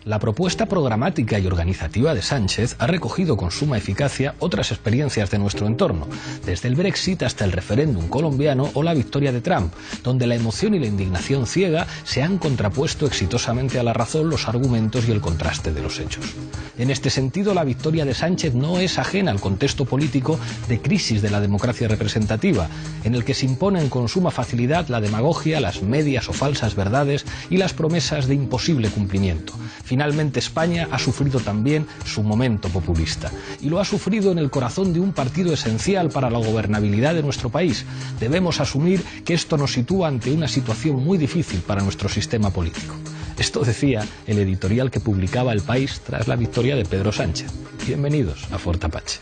La propuesta programática y organizativa de Sánchez ha recogido con suma eficacia otras experiencias de nuestro entorno, desde el Brexit hasta el referéndum colombiano o la victoria de Trump, donde la emoción y la indignación ciega se han contrapuesto exitosamente a la razón, los argumentos y el contraste de los hechos. En este sentido, la victoria de Sánchez no es ajena al contexto político de crisis de la democracia representativa, en el que se imponen con suma facilidad la demagogia, las medias o falsas verdades y las promesas de imposible cumplimiento. Finalmente, España ha sufrido también su momento populista, y lo ha sufrido en el corazón de un partido esencial para la gobernabilidad de nuestro país. Debemos asumir que esto nos sitúa ante una situación muy difícil para nuestro sistema político. Esto decía el editorial que publicaba El País tras la victoria de Pedro Sánchez. Bienvenidos a Fort Apache.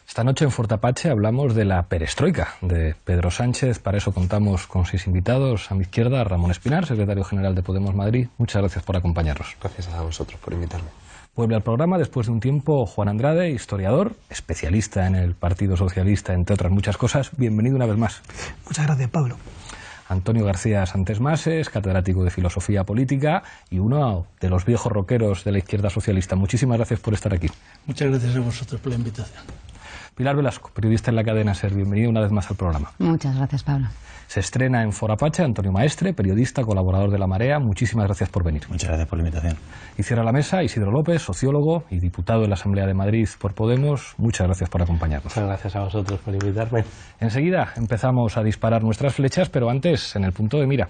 Esta noche en Fort Apache hablamos de la perestroika de Pedro Sánchez. Para eso contamos con 6 invitados. A mi izquierda, Ramón Espinar, secretario general de Podemos Madrid. Muchas gracias por acompañarnos. Gracias a vosotros por invitarme. Vuelve al programa después de un tiempo Juan Andrade, historiador, especialista en el Partido Socialista, entre otras muchas cosas. Bienvenido una vez más. Muchas gracias, Pablo. Antonio García Santes Mases, catedrático de Filosofía Política y uno de los viejos rockeros de la izquierda socialista. Muchísimas gracias por estar aquí. Muchas gracias a vosotros por la invitación. Pilar Velasco, periodista en la cadena SER. Bienvenido una vez más al programa. Muchas gracias, Pablo. Se estrena en Fort Apache Antonio Maestre, periodista, colaborador de La Marea. Muchísimas gracias por venir. Muchas gracias por la invitación. Y cierra la mesa Isidro López, sociólogo y diputado de la Asamblea de Madrid por Podemos. Muchas gracias por acompañarnos. Muchas gracias a vosotros por invitarme. Enseguida empezamos a disparar nuestras flechas, pero antes en el punto de mira.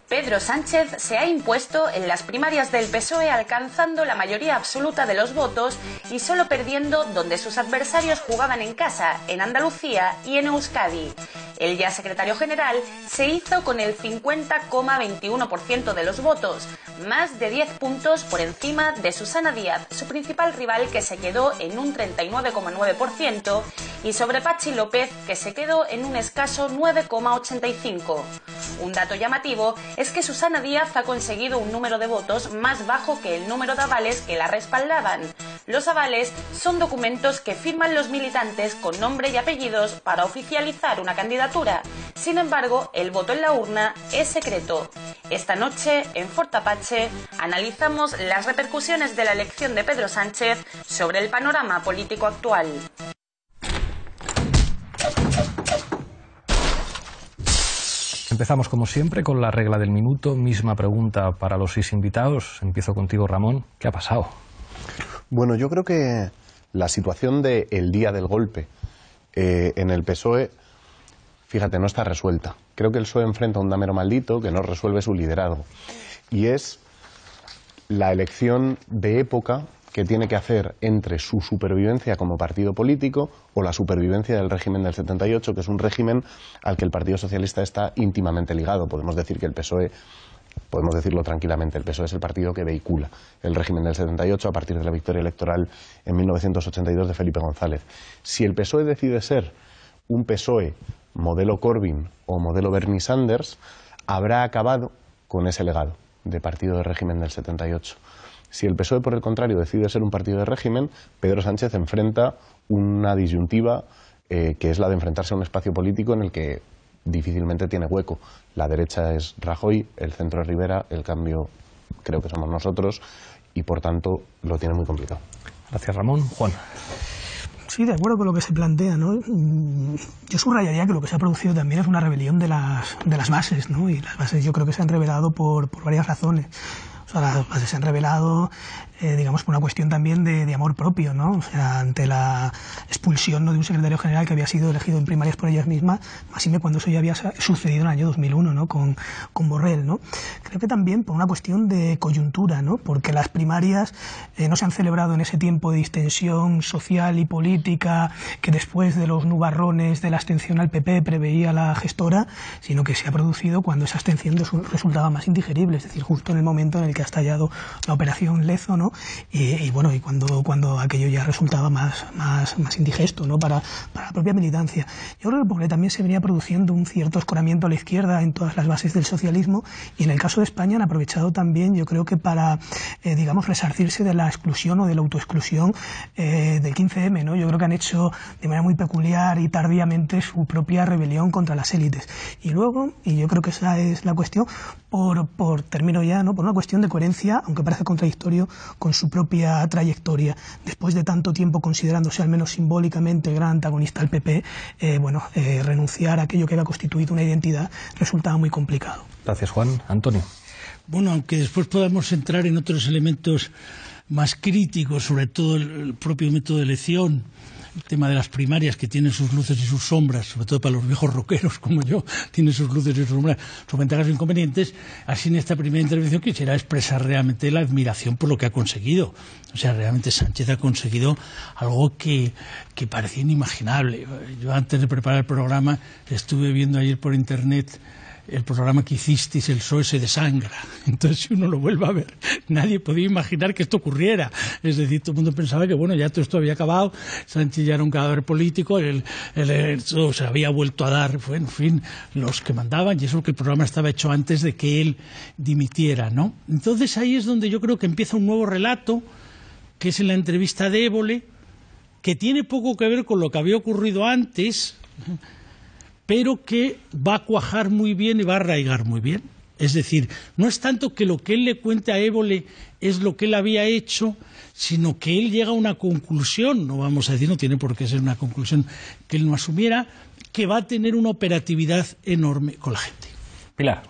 Pedro Sánchez se ha impuesto en las primarias del PSOE alcanzando la mayoría absoluta de los votos y solo perdiendo donde sus adversarios jugaban en casa, en Andalucía y en Euskadi. El ya secretario general se hizo con el 50,21% de los votos, más de 10 puntos por encima de Susana Díaz, su principal rival, que se quedó en un 39,9%, y sobre Patxi López, que se quedó en un escaso 9,85%. Un dato llamativo es que Susana Díaz ha conseguido un número de votos más bajo que el número de avales que la respaldaban. Los avales son documentos que firman los militantes con nombre y apellidos para oficializar una candidatura. Sin embargo, el voto en la urna es secreto. Esta noche, en Fort Apache, analizamos las repercusiones de la elección de Pedro Sánchez sobre el panorama político actual. Empezamos como siempre con la regla del minuto. Misma pregunta para los 6 invitados. Empiezo contigo, Ramón. ¿Qué ha pasado? Bueno, yo creo que la situación del día del golpe en el PSOE, fíjate, no está resuelta. Creo que el PSOE enfrenta a un damero maldito que no resuelve su liderazgo. Y es la elección de época que tiene que hacer entre su supervivencia como partido político o la supervivencia del régimen del 78, que es un régimen al que el Partido Socialista está íntimamente ligado. Podemos decir que el PSOE, podemos decirlo tranquilamente, el PSOE es el partido que vehicula el régimen del 78 a partir de la victoria electoral en 1982 de Felipe González. Si el PSOE decide ser un PSOE modelo Corbyn o modelo Bernie Sanders, habrá acabado con ese legado de partido de régimen del 78. Si el PSOE, por el contrario, decide ser un partido de régimen, Pedro Sánchez enfrenta una disyuntiva que es la de enfrentarse a un espacio político en el que difícilmente tiene hueco. La derecha es Rajoy, el centro es Rivera, el cambio creo que somos nosotros y, por tanto, lo tiene muy complicado. Gracias, Ramón. Juan. Sí, de acuerdo con lo que se plantea, ¿no? Yo subrayaría que lo que se ha producido también es una rebelión de las bases, ¿no? Y las bases yo creo que se han rebelado por varias razones. O O sea, las bases se han revelado, digamos, por una cuestión también de amor propio, ¿no? O sea, ante la expulsión, ¿no?, de un secretario general que había sido elegido en primarias por ellas mismas, máxime cuando eso ya había sucedido en el año 2001, ¿no?, con Borrell, ¿no? Creo que también por una cuestión de coyuntura, ¿no?, porque las primarias no se han celebrado en ese tiempo de distensión social y política que después de los nubarrones de la abstención al PP preveía la gestora, sino que se ha producido cuando esa abstención resultaba más indigerible, es decir, justo en el momento en el que ha estallado la operación Lezo, ¿no? Y bueno, y cuando aquello ya resultaba más indigesto, ¿no?, para la propia militancia. Yo creo que porque también se venía produciendo un cierto escoramiento a la izquierda en todas las bases del socialismo, y en el caso de España han aprovechado también, yo creo que para, digamos, resarcirse de la exclusión o de la autoexclusión del 15M, ¿no? Yo creo que han hecho de manera muy peculiar y tardíamente su propia rebelión contra las élites. Y luego, y yo creo que esa es la cuestión, termino ya, ¿no?, por una cuestión de coherencia, aunque parece contradictorio, con su propia trayectoria. Después de tanto tiempo considerándose al menos simbólicamente gran antagonista al PP, renunciar a aquello que había constituido una identidad resultaba muy complicado. Gracias, Juan. Antonio. Bueno, aunque después podamos entrar en otros elementos más críticos, sobre todo el propio método de elección, el tema de las primarias, que tienen sus luces y sus sombras, sobre todo para los viejos rockeros como yo, tiene sus luces y sus sombras, sus ventajas e inconvenientes. Así, en esta primera intervención quisiera expresar realmente la admiración por lo que ha conseguido. O sea, realmente Sánchez ha conseguido algo que parecía inimaginable. Yo, antes de preparar el programa, estuve viendo ayer por internet el programa que hicisteis, el PSOE se desangra. Entonces, si uno lo vuelve a ver, nadie podía imaginar que esto ocurriera. Es decir, todo el mundo pensaba que, bueno, ya todo esto había acabado, Sánchez ya era un cadáver político, todo se había vuelto a dar, en fin, los que mandaban, y eso que el programa estaba hecho antes de que él dimitiera, ¿no? Entonces, ahí es donde yo creo que empieza un nuevo relato, que es en la entrevista de Évole, que tiene poco que ver con lo que había ocurrido antes, pero que va a cuajar muy bien y va a arraigar muy bien. Es decir, no es tanto que lo que él le cuente a Évole es lo que él había hecho, sino que él llega a una conclusión, no vamos a decir, no tiene por qué ser una conclusión que él no asumiera, que va a tener una operatividad enorme con la gente. Pilar.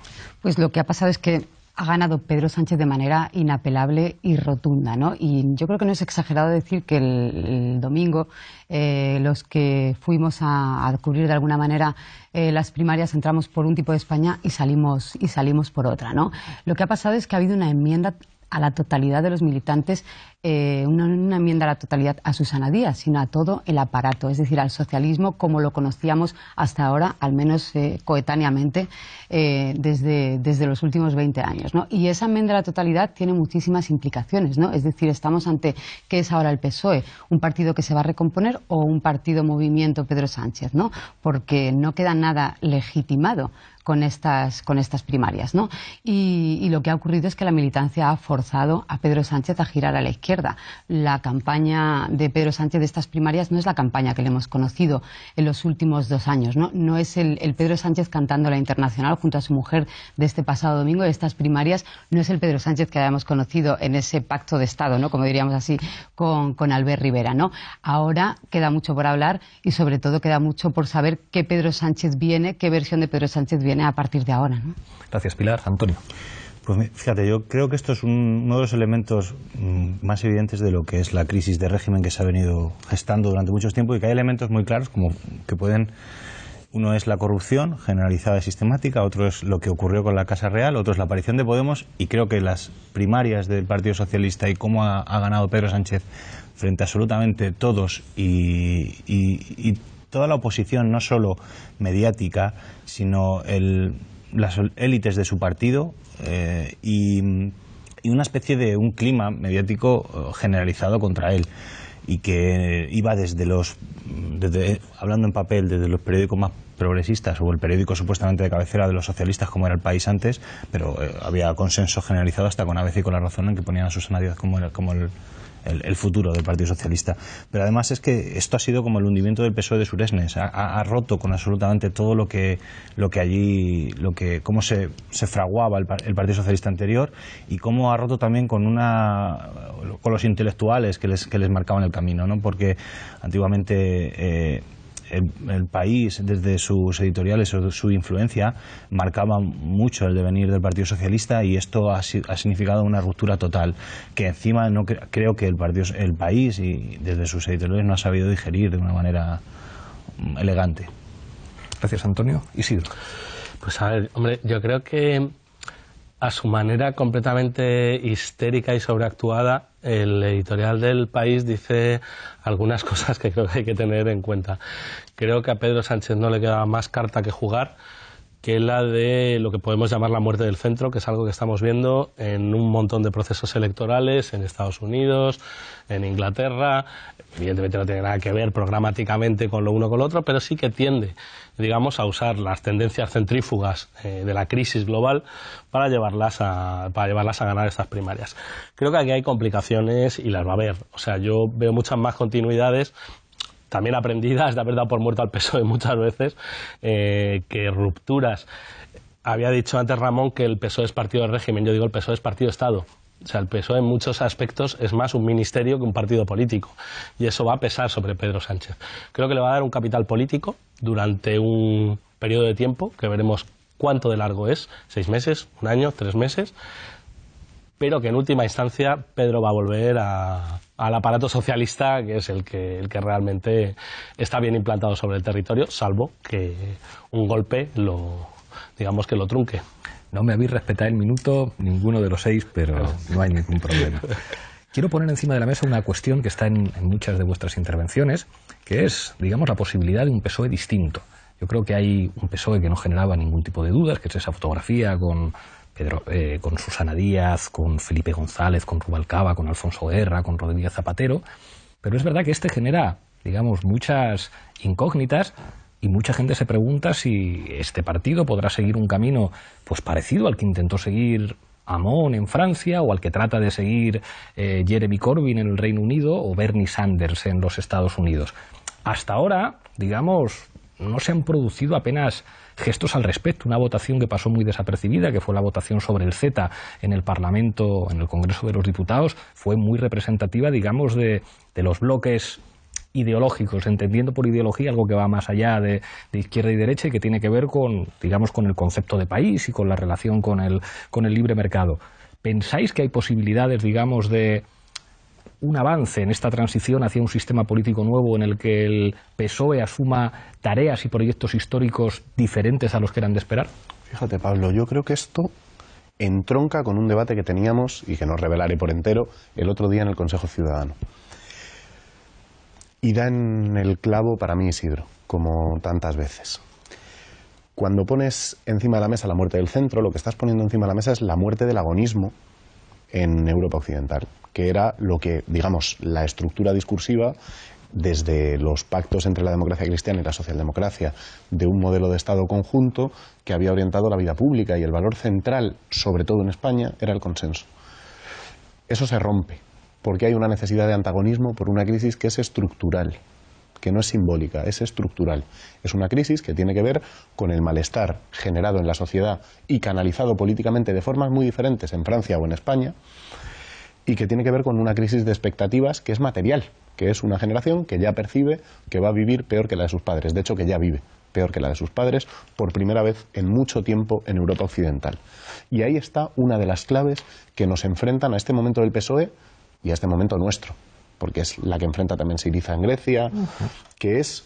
Pues lo que ha pasado es que ha ganado Pedro Sánchez de manera inapelable y rotunda, ¿no? Y yo creo que no es exagerado decir que el domingo los que fuimos a cubrir de alguna manera las primarias entramos por un tipo de España y salimos por otra, ¿no? Lo que ha pasado es que ha habido una enmienda a la totalidad de los militantes, una enmienda a la totalidad a Susana Díaz, sino a todo el aparato, es decir, al socialismo como lo conocíamos hasta ahora, al menos coetáneamente, desde los últimos 20 años, ¿no? Y esa enmienda a la totalidad tiene muchísimas implicaciones, ¿no? Es decir, estamos ante ¿qué es ahora el PSOE? ¿Un partido que se va a recomponer o un partido movimiento Pedro Sánchez, ¿no? Porque no queda nada legitimado con estas primarias, ¿no? Y lo que ha ocurrido es que la militancia ha forzado a Pedro Sánchez a girar a la izquierda. La campaña de Pedro Sánchez de estas primarias no es la campaña que le hemos conocido en los últimos 2 años, ¿no? No es el Pedro Sánchez cantando la Internacional junto a su mujer de este pasado domingo de estas primarias, no es el Pedro Sánchez que habíamos conocido en ese pacto de Estado, ¿no?, como diríamos así, con Albert Rivera, ¿no? Ahora queda mucho por hablar y sobre todo queda mucho por saber qué Pedro Sánchez viene, qué versión de Pedro Sánchez viene a partir de ahora, ¿no? Gracias, Pilar. Antonio. Pues fíjate, yo creo que esto es uno de los elementos más evidentes de lo que es la crisis de régimen que se ha venido gestando durante mucho tiempo, y que hay elementos muy claros como que uno es la corrupción generalizada y sistemática, otro es lo que ocurrió con la Casa Real, otro es la aparición de Podemos, y creo que las primarias del Partido Socialista y cómo ha ganado Pedro Sánchez frente a absolutamente todos y toda la oposición, no solo mediática, sino las élites de su partido, y una especie de un clima mediático generalizado contra él, y que iba hablando en papel, desde los periódicos más progresistas o el periódico supuestamente de cabecera de los socialistas como era El País antes, pero había consenso generalizado hasta con ABC y con La Razón, en que ponían a Susana Díaz como el futuro del Partido Socialista. Pero además es que esto ha sido como el hundimiento del PSOE de Suresnes. Ha roto con absolutamente todo cómo se fraguaba el Partido Socialista anterior, y cómo ha roto también con los intelectuales que les marcaban el camino, ¿no? Porque antiguamente el país, desde sus editoriales o su influencia, marcaba mucho el devenir del Partido Socialista, y esto ha significado una ruptura total, que encima no creo que el país, y desde sus editoriales, no ha sabido digerir de una manera elegante. Gracias, Antonio. Isidro. Pues a ver, hombre, yo creo que a su manera completamente histérica y sobreactuada, el editorial del País dice algunas cosas que creo que hay que tener en cuenta. Creo que a Pedro Sánchez no le queda más carta que jugar que la de lo que podemos llamar la muerte del centro, que es algo que estamos viendo en un montón de procesos electorales en Estados Unidos, en Inglaterra. Evidentemente no tiene nada que ver programáticamente con lo uno con lo otro, pero sí que tiende, digamos, a usar las tendencias centrífugas de la crisis global para llevarlas a ganar estas primarias. Creo que aquí hay complicaciones y las va a haber. O sea, yo veo muchas más continuidades, también aprendidas de haber dado por muerto al PSOE muchas veces, que rupturas. Había dicho antes Ramón que el PSOE es partido de régimen, yo digo el PSOE es partido de Estado. O sea, el PSOE en muchos aspectos es más un ministerio que un partido político, y eso va a pesar sobre Pedro Sánchez. Creo que le va a dar un capital político durante un periodo de tiempo, que veremos cuánto de largo es, 6 meses, 1 año, 3 meses, pero que en última instancia Pedro va a volver al aparato socialista, que es el que realmente está bien implantado sobre el territorio, salvo que un golpe digamos que lo trunque. No me habéis respetado el minuto ninguno de los 6, pero no hay ningún problema. Quiero poner encima de la mesa una cuestión que está en muchas de vuestras intervenciones, que es, digamos, la posibilidad de un PSOE distinto. Yo creo que hay un PSOE que no generaba ningún tipo de dudas, que es esa fotografía con Susana Díaz, con Felipe González, con Rubalcaba, con Alfonso Guerra, con Rodríguez Zapatero, pero es verdad que este genera, digamos, muchas incógnitas, y mucha gente se pregunta si este partido podrá seguir un camino pues parecido al que intentó seguir Hamon en Francia, o al que trata de seguir Jeremy Corbyn en el Reino Unido, o Bernie Sanders en los Estados Unidos. Hasta ahora, digamos, no se han producido apenas gestos al respecto. Una votación que pasó muy desapercibida, que fue la votación sobre el CETA en el Parlamento, en el Congreso de los Diputados, fue muy representativa, digamos, de los bloques ideológicos, entendiendo por ideología algo que va más allá de izquierda y derecha, y que tiene que ver con, digamos, con el concepto de país y con la relación con el libre mercado. ¿Pensáis que hay posibilidades, digamos, de un avance en esta transición hacia un sistema político nuevo en el que el PSOE asuma tareas y proyectos históricos diferentes a los que eran de esperar? Fíjate, Pablo, yo creo que esto entronca con un debate que teníamos, y que no revelaré por entero, el otro día en el Consejo Ciudadano. Y da en el clavo para mí, Isidro, como tantas veces. Cuando pones encima de la mesa la muerte del centro, lo que estás poniendo encima de la mesa es la muerte del agonismo en Europa Occidental, que era lo que, digamos, la estructura discursiva desde los pactos entre la democracia cristiana y la socialdemocracia, de un modelo de Estado conjunto que había orientado la vida pública, y el valor central, sobre todo en España, era el consenso. Eso se rompe, porque hay una necesidad de antagonismo por una crisis que es estructural, que no es simbólica, es estructural. Es una crisis que tiene que ver con el malestar generado en la sociedad y canalizado políticamente de formas muy diferentes en Francia o en España, y que tiene que ver con una crisis de expectativas que es material, que es una generación que ya percibe que va a vivir peor que la de sus padres, de hecho que ya vive peor que la de sus padres por primera vez en mucho tiempo en Europa Occidental. Y ahí está una de las claves que nos enfrentan a este momento del PSOE y a este momento nuestro, porque es la que enfrenta también Syriza en Grecia, que es: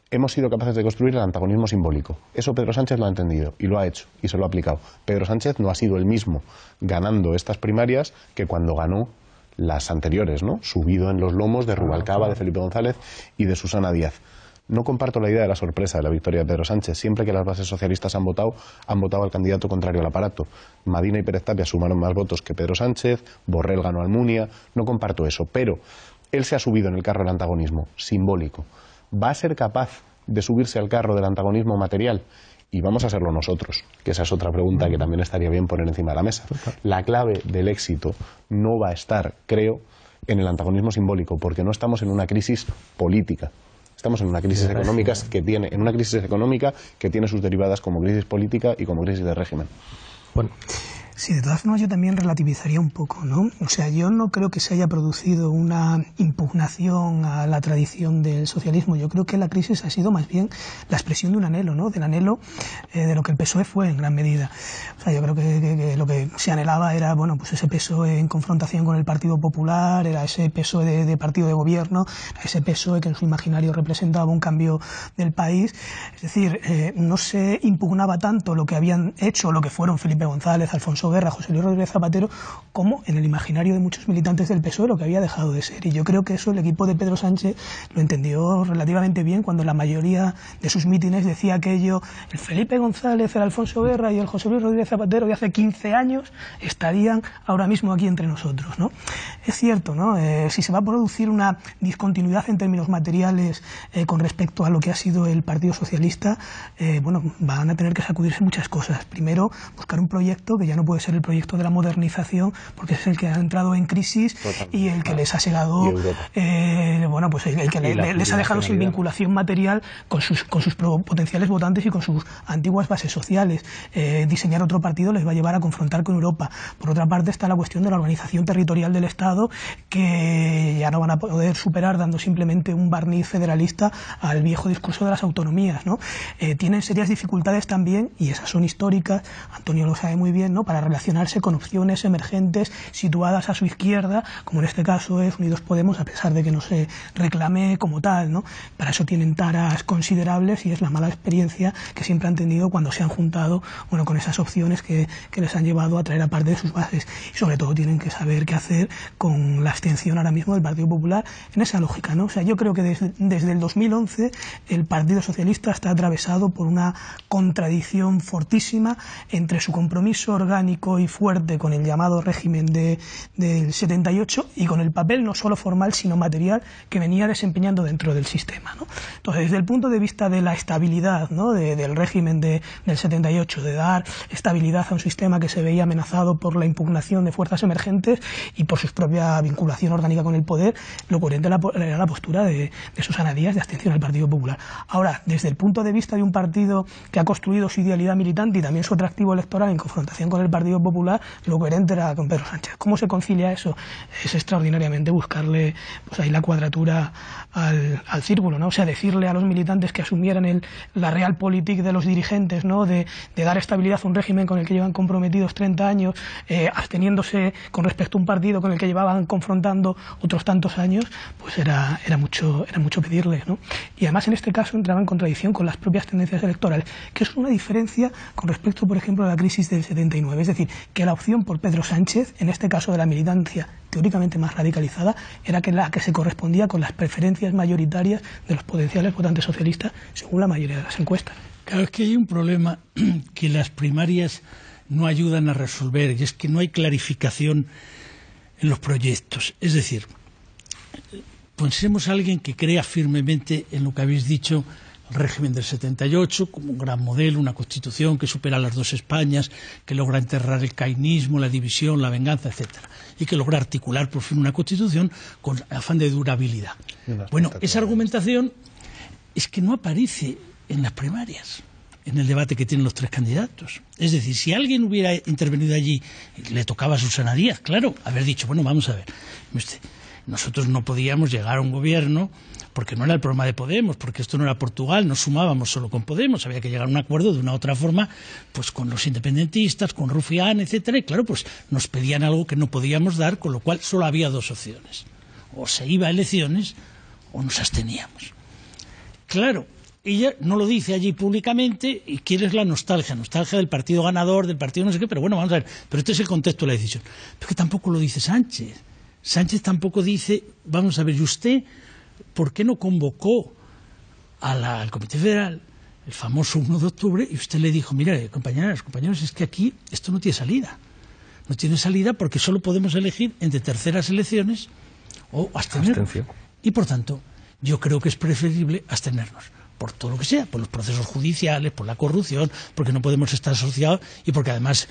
hemos sido capaces de construir el antagonismo simbólico. Eso Pedro Sánchez lo ha entendido y lo ha hecho y se lo ha aplicado. Pedro Sánchez no ha sido el mismo ganando estas primarias que cuando ganó las anteriores, ¿no? Subido en los lomos de Rubalcaba, de Felipe González y de Susana Díaz. No comparto la idea de la sorpresa de la victoria de Pedro Sánchez. Siempre que las bases socialistas han votado al candidato contrario al aparato. Madina y Pérez Tapia sumaron más votos que Pedro Sánchez, Borrell ganó Almunia. No comparto eso, pero él se ha subido en el carro del antagonismo simbólico. ¿Va a ser capaz de subirse al carro del antagonismo material? Y vamos a hacerlo nosotros, que esa es otra pregunta que también estaría bien poner encima de la mesa. La clave del éxito no va a estar, creo, en el antagonismo simbólico, porque no estamos en una crisis política. Estamos en una crisis económica que tiene sus derivadas como crisis política y como crisis de régimen. Bueno, Sí, de todas formas yo también relativizaría un poco, ¿no? O sea, yo no creo que se haya producido una impugnación a la tradición del socialismo. Yo creo que la crisis ha sido más bien la expresión de un anhelo, ¿no? Del anhelo de lo que el PSOE fue en gran medida. O sea, yo creo que lo que se anhelaba era, bueno, pues ese PSOE en confrontación con el Partido Popular, era ese PSOE de partido de gobierno, ese PSOE que en su imaginario representaba un cambio del país. Es decir, no se impugnaba tanto lo que habían hecho, lo que fueron Felipe González, Alfonso Guerra, José Luis Rodríguez Zapatero, como en el imaginario de muchos militantes del PSOE lo que había dejado de ser. Y yo creo que eso el equipo de Pedro Sánchez lo entendió relativamente bien cuando la mayoría de sus mítines decía aquello: el Felipe González, el Alfonso Guerra y el José Luis Rodríguez Zapatero de hace 15 años estarían ahora mismo aquí entre nosotros, ¿no? Es cierto, ¿no? Si se va a producir una discontinuidad en términos materiales con respecto a lo que ha sido el Partido Socialista, bueno, van a tener que sacudirse muchas cosas. Primero, buscar un proyecto que ya no puede ser el proyecto de la modernización, porque es el que ha entrado en crisis y el que les ha segado, bueno, pues el que les ha dejado sin vinculación material con sus potenciales votantes y con sus antiguas bases sociales. Diseñar otro partido les va a llevar a confrontar con Europa. Por otra parte está la cuestión de la organización territorial del Estado, que ya no van a poder superar dando simplemente un barniz federalista al viejo discurso de las autonomías, ¿no? Tienen serias dificultades también, y esas son históricas, Antonio lo sabe muy bien, ¿no?, para relacionarse con opciones emergentes situadas a su izquierda, como en este caso es Unidos Podemos, a pesar de que no se reclame como tal, ¿no? Para eso tienen taras considerables y es la mala experiencia que siempre han tenido cuando se han juntado, bueno, con esas opciones que les han llevado a traer a parte de sus bases. Y sobre todo tienen que saber qué hacer con la abstención ahora mismo del Partido Popular en esa lógica, ¿no? O sea, yo creo que desde el 2011 el Partido Socialista está atravesado por una contradicción fortísima entre su compromiso orgánico y fuerte con el llamado régimen del 78 y con el papel no solo formal sino material que venía desempeñando dentro del sistema, ¿no? Entonces, desde el punto de vista de la estabilidad, ¿no?, del régimen del 78, de dar estabilidad a un sistema que se veía amenazado por la impugnación de fuerzas emergentes y por su propia vinculación orgánica con el poder, lo coherente era la postura de Susana Díaz de abstención al Partido Popular. Ahora, desde el punto de vista de un partido que ha construido su idealidad militante y también su atractivo electoral en confrontación con el Partido Popular, lo coherente era con Pedro Sánchez. ¿Cómo se concilia eso? Es extraordinariamente buscarle, pues ahí, la cuadratura al círculo, ¿no? O sea, decirle a los militantes que asumieran la realpolitik de los dirigentes, ¿no?, de dar estabilidad a un régimen con el que llevan comprometidos 30 años, absteniéndose con respecto a un partido con el que llevaban confrontando otros tantos años, pues era mucho pedirles, ¿no? Y además en este caso entraba en contradicción con las propias tendencias electorales, que es una diferencia con respecto, por ejemplo, a la crisis del 79. Es decir, que la opción por Pedro Sánchez, en este caso de la militancia teóricamente más radicalizada, era la que se correspondía con las preferencias mayoritarias de los potenciales votantes socialistas, según la mayoría de las encuestas. Claro, es que hay un problema que las primarias no ayudan a resolver, y es que no hay clarificación en los proyectos. Es decir, pensemos a alguien que crea firmemente en lo que habéis dicho, el régimen del 78 como un gran modelo, una constitución que supera las dos Españas, que logra enterrar el cainismo, la división, la venganza, etcétera, y que logra articular por fin una constitución con afán de durabilidad. Bueno, esa argumentación es que no aparece en las primarias, en el debate que tienen los tres candidatos. Es decir, si alguien hubiera intervenido allí, le tocaba a Susana Díaz, claro, haber dicho, bueno, vamos a ver, nosotros no podíamos llegar a un gobierno porque no era el problema de Podemos, porque esto no era Portugal, no sumábamos solo con Podemos, había que llegar a un acuerdo de una u otra forma, pues con los independentistas, con Rufián, etcétera, y claro, pues nos pedían algo que no podíamos dar, con lo cual solo había dos opciones: o se iba a elecciones o nos absteníamos. Claro, ella no lo dice allí públicamente y quiere la nostalgia del partido ganador, del partido no sé qué, pero bueno, vamos a ver, pero este es el contexto de la decisión. Pero que tampoco lo dice Sánchez. Sánchez tampoco dice, vamos a ver, ¿y usted por qué no convocó al Comité Federal, el famoso 1 de octubre, y usted le dijo, mira, compañeras, compañeros, es que aquí esto no tiene salida. No tiene salida porque solo podemos elegir entre terceras elecciones o abstenernos. Y por tanto, yo creo que es preferible abstenernos, por todo lo que sea, por los procesos judiciales, por la corrupción, porque no podemos estar asociados y porque además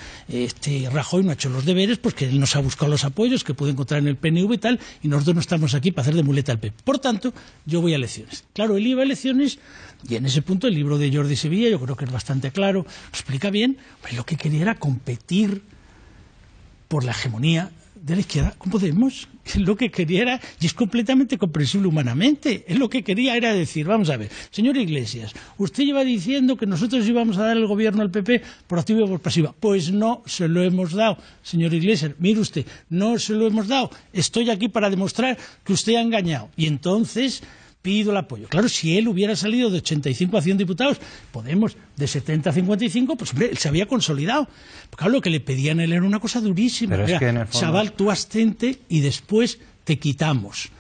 Rajoy no ha hecho los deberes, pues que él nos ha buscado los apoyos que puede encontrar en el PNV y tal, y nosotros no estamos aquí para hacer de muleta al PP. Por tanto, yo voy a elecciones. Claro, él iba a elecciones y en ese punto el libro de Jordi Sevilla, yo creo que es bastante claro, lo explica bien, pues lo que quería era competir por la hegemonía de la izquierda con Podemos. Lo que quería era, y es completamente comprensible humanamente, lo que quería era decir, vamos a ver, señor Iglesias, usted lleva diciendo que nosotros íbamos a dar el gobierno al PP por activa y por pasiva. Pues no se lo hemos dado, señor Iglesias, mire usted, no se lo hemos dado. Estoy aquí para demostrar que usted ha engañado. Y entonces pido el apoyo. Claro, si él hubiera salido de 85 a 100 diputados, Podemos de 70 a 55, pues hombre, él se había consolidado. Porque claro, lo que le pedían a él era una cosa durísima. Pero era, es que en el fondo... chaval, tú abstente y después te quitamos.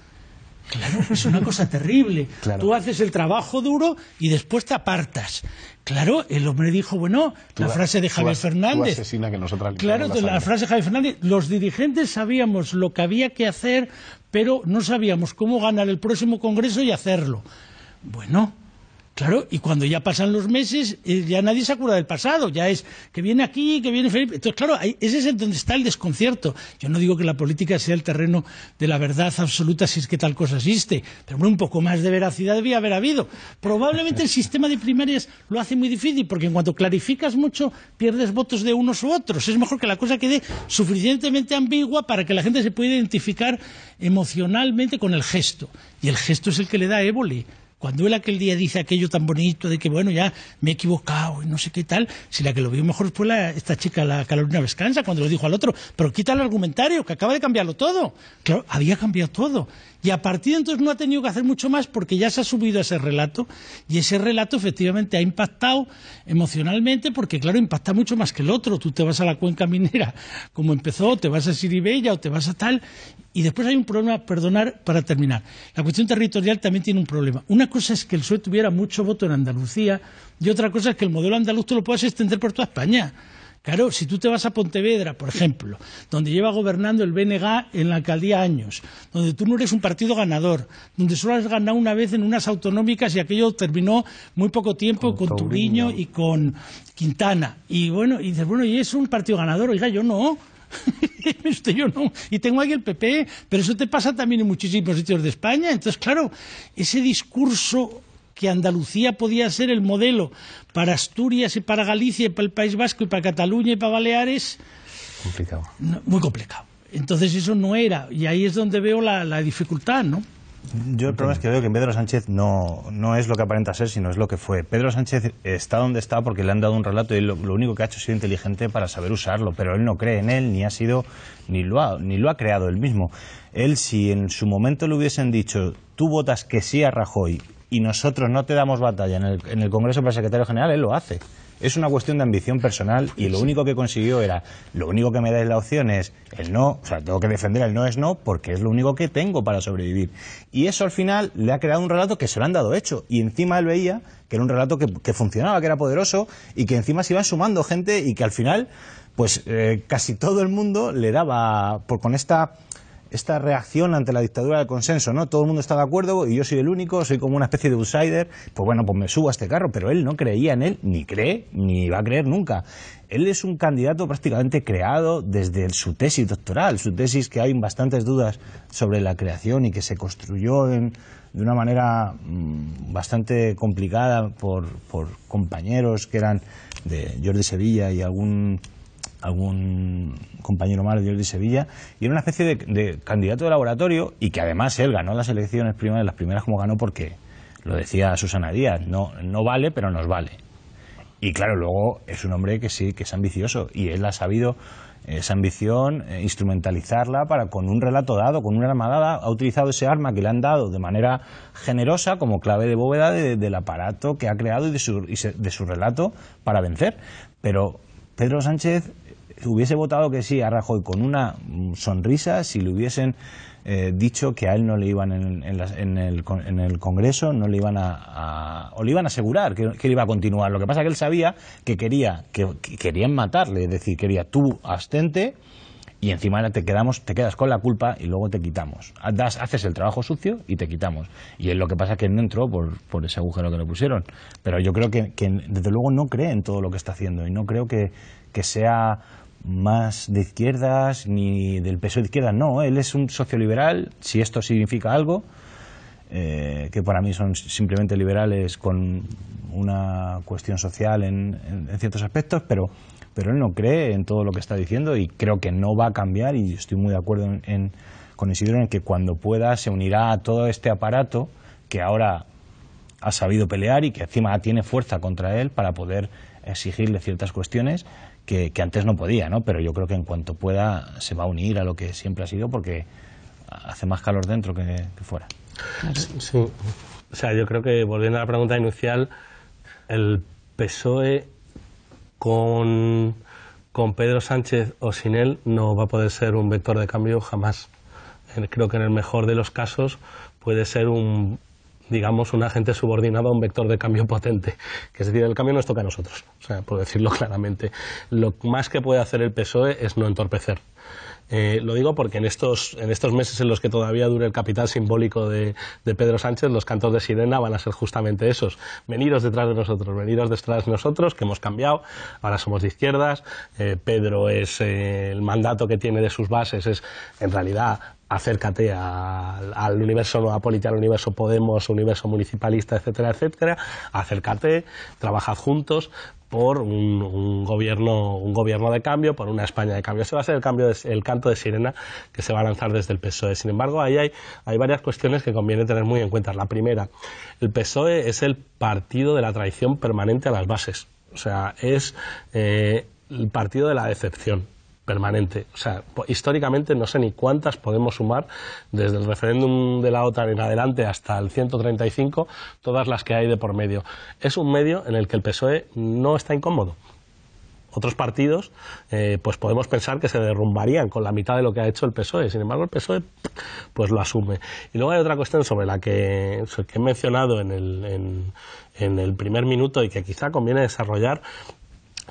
Claro, es una cosa terrible. Claro. Tú haces el trabajo duro y después te apartas. Claro, el hombre dijo, bueno, la frase de Javier Fernández. Tú asesina que nosotras claro, la frase de Javier Fernández. Los dirigentes sabíamos lo que había que hacer, pero no sabíamos cómo ganar el próximo Congreso y hacerlo. Bueno, claro, y cuando ya pasan los meses, ya nadie se acuerda del pasado, ya es que viene aquí, que viene Felipe. Entonces, claro, ese es donde está el desconcierto. Yo no digo que la política sea el terreno de la verdad absoluta, si es que tal cosa existe, pero bueno, un poco más de veracidad debía haber habido. Probablemente el sistema de primarias lo hace muy difícil, porque en cuanto clarificas mucho, pierdes votos de unos u otros. Es mejor que la cosa quede suficientemente ambigua para que la gente se pueda identificar emocionalmente con el gesto. Y el gesto es el que le da Évole. Cuando él aquel día dice aquello tan bonito de que, bueno, ya me he equivocado y no sé qué tal, si la que lo vio mejor fue esta chica, la Carolina Vescanza, cuando lo dijo al otro, pero quita el argumentario, que acaba de cambiarlo todo. Claro, había cambiado todo. Y a partir de entonces no ha tenido que hacer mucho más porque ya se ha subido a ese relato y ese relato efectivamente ha impactado emocionalmente porque, claro, impacta mucho más que el otro. Tú te vas a la cuenca minera, como empezó, te vas a Siribella o te vas a tal... Y después hay un problema, perdonar, para terminar. La cuestión territorial también tiene un problema. Una cosa es que el PSOE tuviera mucho voto en Andalucía y otra cosa es que el modelo andaluz tú lo puedas extender por toda España. Claro, si tú te vas a Pontevedra, por ejemplo, donde lleva gobernando el BNG en la alcaldía años, donde tú no eres un partido ganador, donde solo has ganado una vez en unas autonómicas y aquello terminó muy poco tiempo con Turiño y con Quintana. Y bueno, y dices, bueno, y es un partido ganador, oiga, yo no. Yo no, y tengo aquí el PP, pero eso te pasa también en muchísimos sitios de España. Entonces, claro, ese discurso que Andalucía podía ser el modelo para Asturias y para Galicia y para el País Vasco y para Cataluña y para Baleares, complicado. No, muy complicado. Entonces eso no era, y ahí es donde veo la dificultad, ¿no? Yo el problema es que veo que Pedro Sánchez no es lo que aparenta ser, sino es lo que fue. Pedro Sánchez está donde está porque le han dado un relato y lo único que ha hecho es ser inteligente para saber usarlo, pero él no cree en él, ni ha sido, ni lo ha creado él mismo. Él, si en su momento le hubiesen dicho, tú votas que sí a Rajoy y nosotros no te damos batalla en el Congreso para el secretario general, él lo hace. Es una cuestión de ambición personal y lo único que consiguió era, lo único que me dais la opción es el no, o sea, tengo que defender el no es no porque es lo único que tengo para sobrevivir. Y eso al final le ha creado un relato que se lo han dado hecho y encima él veía que era un relato que funcionaba, que era poderoso y que encima se iban sumando gente y que al final, pues casi todo el mundo le daba, con esta reacción ante la dictadura del consenso, ¿no? Todo el mundo está de acuerdo y yo soy el único, soy como una especie de outsider, pues bueno, pues me subo a este carro, pero él no creía en él, ni cree, ni va a creer nunca. Él es un candidato prácticamente creado desde su tesis doctoral, su tesis que hay bastantes dudas sobre la creación y que se construyó de una manera bastante complicada por compañeros que eran de Jordi Sevilla y algún compañero más de Jordi Sevilla, y era una especie de candidato de laboratorio y que además él ganó las elecciones primarias, las primeras como ganó porque, lo decía Susana Díaz, no vale pero nos vale. Y claro, luego es un hombre que sí, que es ambicioso y él ha sabido esa ambición instrumentalizarla para con un relato dado, con una arma dada, ha utilizado ese arma que le han dado de manera generosa como clave de bóveda del aparato que ha creado y de su relato para vencer. Pero Pedro Sánchez hubiese votado que sí a Rajoy con una sonrisa si le hubiesen dicho que a él no le iban en el Congreso, no le iban o le iban a asegurar que él iba a continuar. Lo que pasa es que él sabía que querían matarle, es decir, quería tú abstente y encima te quedas con la culpa y luego te quitamos. Haces el trabajo sucio y te quitamos. Y él lo que pasa es que él no entró por ese agujero que le pusieron. Pero yo creo que desde luego no cree en todo lo que está haciendo y no creo que sea más de izquierdas ni del PSOE de izquierdas, no, él es un socioliberal, si esto significa algo, que para mí son simplemente liberales con una cuestión social en ciertos aspectos, pero pero él no cree en todo lo que está diciendo y creo que no va a cambiar, y estoy muy de acuerdo con Isidro en que cuando pueda se unirá a todo este aparato que ahora ha sabido pelear y que encima tiene fuerza contra él para poder exigirle ciertas cuestiones que antes no podía, ¿no? Pero yo creo que en cuanto pueda se va a unir a lo que siempre ha sido, porque hace más calor dentro que fuera. Sí, o sea, yo creo que, volviendo a la pregunta inicial, el PSOE con Pedro Sánchez o sin él no va a poder ser un vector de cambio jamás. Creo que en el mejor de los casos puede ser un agente subordinado a un vector de cambio potente, que es decir, el cambio nos toca a nosotros, o sea, por decirlo claramente. Lo más que puede hacer el PSOE es no entorpecer. Lo digo porque en estos meses en los que todavía dure el capital simbólico de Pedro Sánchez, los cantos de sirena van a ser justamente esos: veniros detrás de nosotros, que hemos cambiado, ahora somos de izquierdas. Pedro el mandato que tiene de sus bases es, en realidad, acércate al universo Nueva Política, al universo Podemos, universo municipalista, etcétera, etcétera. Acércate, trabajad juntos por un gobierno de cambio, por una España de cambio. Ese va a ser el canto de sirena que se va a lanzar desde el PSOE. Sin embargo, ahí hay varias cuestiones que conviene tener muy en cuenta. La primera, el PSOE es el partido de la traición permanente a las bases. O sea, es el partido de la decepción permanente. O sea, históricamente no sé ni cuántas podemos sumar, desde el referéndum de la OTAN en adelante hasta el 135, todas las que hay de por medio. Es un medio en el que el PSOE no está incómodo. Otros partidos, pues podemos pensar que se derrumbarían con la mitad de lo que ha hecho el PSOE. Sin embargo, el PSOE pues lo asume. Y luego hay otra cuestión sobre la que he mencionado en el primer minuto y que quizá conviene desarrollar,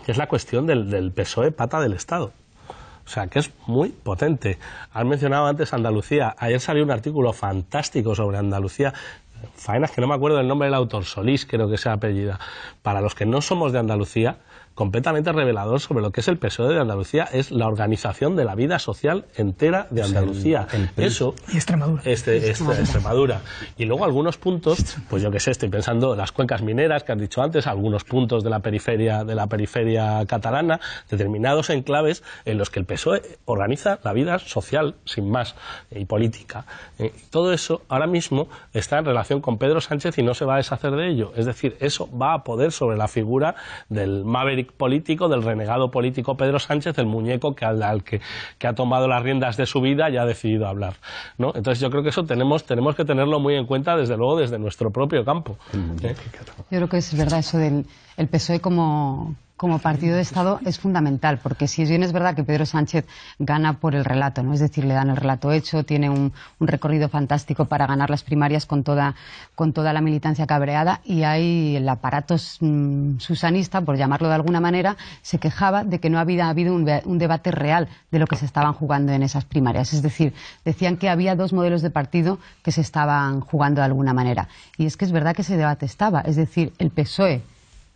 que es la cuestión del PSOE pata del Estado. O sea, que es muy potente. Has mencionado antes Andalucía. Ayer salió un artículo fantástico sobre Andalucía. Faenas, que no me acuerdo el nombre del autor, Solís creo que sea apellida. Para los que no somos de Andalucía, completamente revelador sobre lo que es el PSOE de Andalucía, es la organización de la vida social entera de Andalucía. Eso y Extremadura. Extremadura. Y luego algunos puntos, pues yo qué sé, estoy pensando las cuencas mineras que has dicho antes, algunos puntos de la periferia catalana, determinados enclaves en los que el PSOE organiza la vida social, sin más, y política. Todo eso ahora mismo está en relación con Pedro Sánchez y no se va a deshacer de ello. Es decir, eso va a poder sobre la figura del maverick político, del renegado político Pedro Sánchez, el muñeco que ha tomado las riendas de su vida y ha decidido hablar, ¿no? Entonces yo creo que eso tenemos que tenerlo muy en cuenta, desde luego, desde nuestro propio campo. Yo creo que es verdad eso del PSOE como partido de Estado es fundamental, porque si bien es verdad que Pedro Sánchez gana por el relato, ¿no? Es decir, le dan el relato hecho, tiene un recorrido fantástico para ganar las primarias con toda la militancia cabreada, y hay el aparato susanista, por llamarlo de alguna manera, se quejaba de que no había habido un debate real de lo que se estaban jugando en esas primarias. Es decir, decían que había dos modelos de partido que se estaban jugando de alguna manera. Y es que es verdad que ese debate estaba. Es decir, el PSOE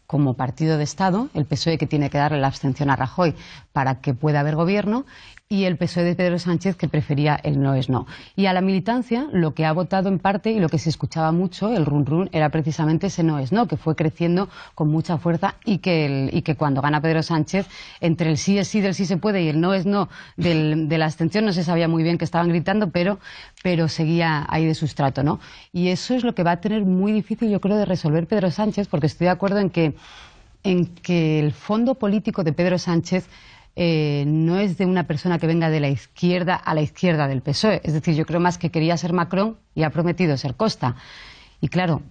como partido de Estado, el PSOE que tiene que darle la abstención a Rajoy para que pueda haber gobierno, y el PSOE de Pedro Sánchez, que prefería el no es no. Y a la militancia, lo que ha votado en parte y lo que se escuchaba mucho, el run run, era precisamente ese no es no, que fue creciendo con mucha fuerza, y que cuando gana Pedro Sánchez, entre el sí es sí del sí se puede y el no es no de la abstención, no se sabía muy bien qué estaban gritando, pero seguía ahí de sustrato, ¿no? Y eso es lo que va a tener muy difícil, yo creo, de resolver Pedro Sánchez, porque estoy de acuerdo en que el fondo político de Pedro Sánchez no es de una persona que venga de la izquierda a la izquierda del PSOE. Es decir, yo creo más que quería ser Macron y ha prometido ser Costa. Y claro,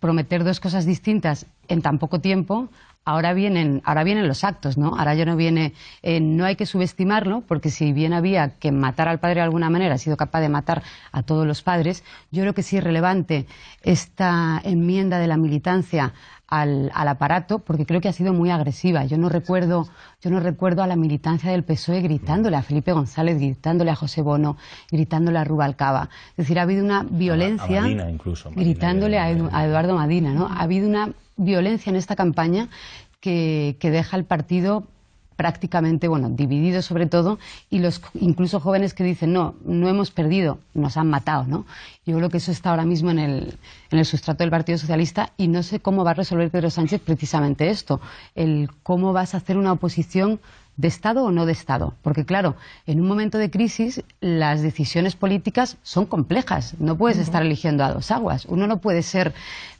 prometer dos cosas distintas en tan poco tiempo, ahora vienen los actos, ¿no? Ahora ya no viene, no hay que subestimarlo, porque si bien había que matar al padre de alguna manera, ha sido capaz de matar a todos los padres. Yo creo que sí es relevante esta enmienda de la militancia al aparato, porque creo que ha sido muy agresiva. Yo no recuerdo a la militancia del PSOE gritándole a Felipe González, gritándole a José Bono, gritándole a Rubalcaba. Es decir, ha habido una violencia, a Madina incluso, gritándole a Eduardo Madina, ¿no? Ha habido una violencia en esta campaña que deja al partido prácticamente, bueno, divididos sobre todo, y los incluso jóvenes que dicen, no hemos perdido, nos han matado, ¿no? Yo creo que eso está ahora mismo en el sustrato del Partido Socialista, y no sé cómo va a resolver Pedro Sánchez precisamente esto, el cómo vas a hacer una oposición de Estado o no de Estado. Porque claro, en un momento de crisis las decisiones políticas son complejas. No puedes estar eligiendo a dos aguas. Uno no puede ser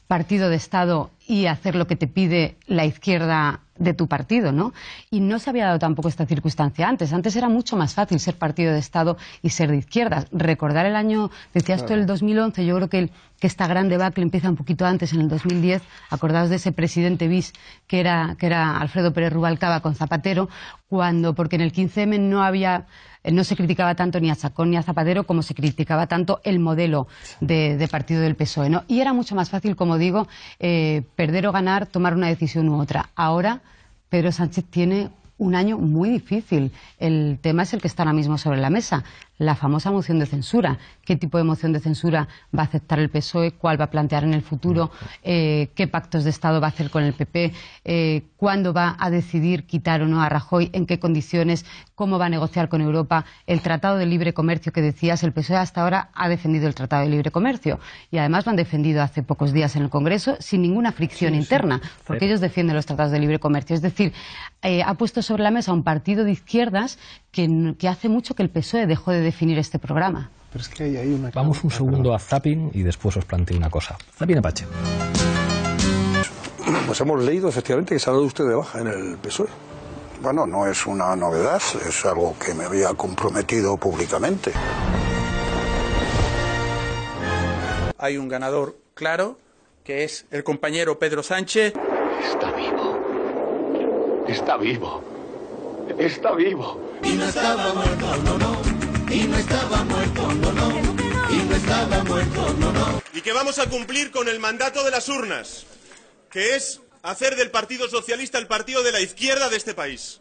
partido de Estado y hacer lo que te pide la izquierda de tu partido, ¿no? Y no se había dado tampoco esta circunstancia antes. Antes era mucho más fácil ser partido de Estado y ser de izquierdas. Recordar el año, decías tú, el 2011, yo creo que esta gran debacle empieza un poquito antes, en el 2010. Acordaos de ese presidente bis que era Alfredo Pérez Rubalcaba con Zapatero, porque en el 15M no se criticaba tanto ni a Chacón ni a Zapatero como se criticaba tanto el modelo de partido del PSOE, ¿no? Y era mucho más fácil, como digo, perder o ganar, tomar una decisión u otra. Ahora Pedro Sánchez tiene un año muy difícil. El tema es el que está ahora mismo sobre la mesa, la famosa moción de censura. ¿Qué tipo de moción de censura va a aceptar el PSOE? ¿Cuál va a plantear en el futuro? ¿Qué pactos de Estado va a hacer con el PP? ¿Cuándo va a decidir quitar o no a Rajoy? ¿En qué condiciones? ¿Cómo va a negociar con Europa? El Tratado de Libre Comercio que decías, el PSOE hasta ahora ha defendido el Tratado de Libre Comercio, y además lo han defendido hace pocos días en el Congreso sin ninguna fricción interna, porque ellos defienden los Tratados de Libre Comercio. Es decir, ha puesto sobre la mesa un partido de izquierdas que hace mucho que el PSOE dejó de definir este programa. Pero es que hay una... Vamos un segundo a Zapping y después os planteo una cosa. Zapping Apache. Pues hemos leído efectivamente que se ha dado usted de baja en el PSOE. Bueno, no es una novedad, es algo que me había comprometido públicamente. Hay un ganador claro, que es el compañero Pedro Sánchez. Está vivo. Está vivo. Está vivo. Y no estaba muerto, no, no. Y no estaba muerto, no, no. Y no estaba muerto, no, no. Y que vamos a cumplir con el mandato de las urnas, que es hacer del Partido Socialista el partido de la izquierda de este país.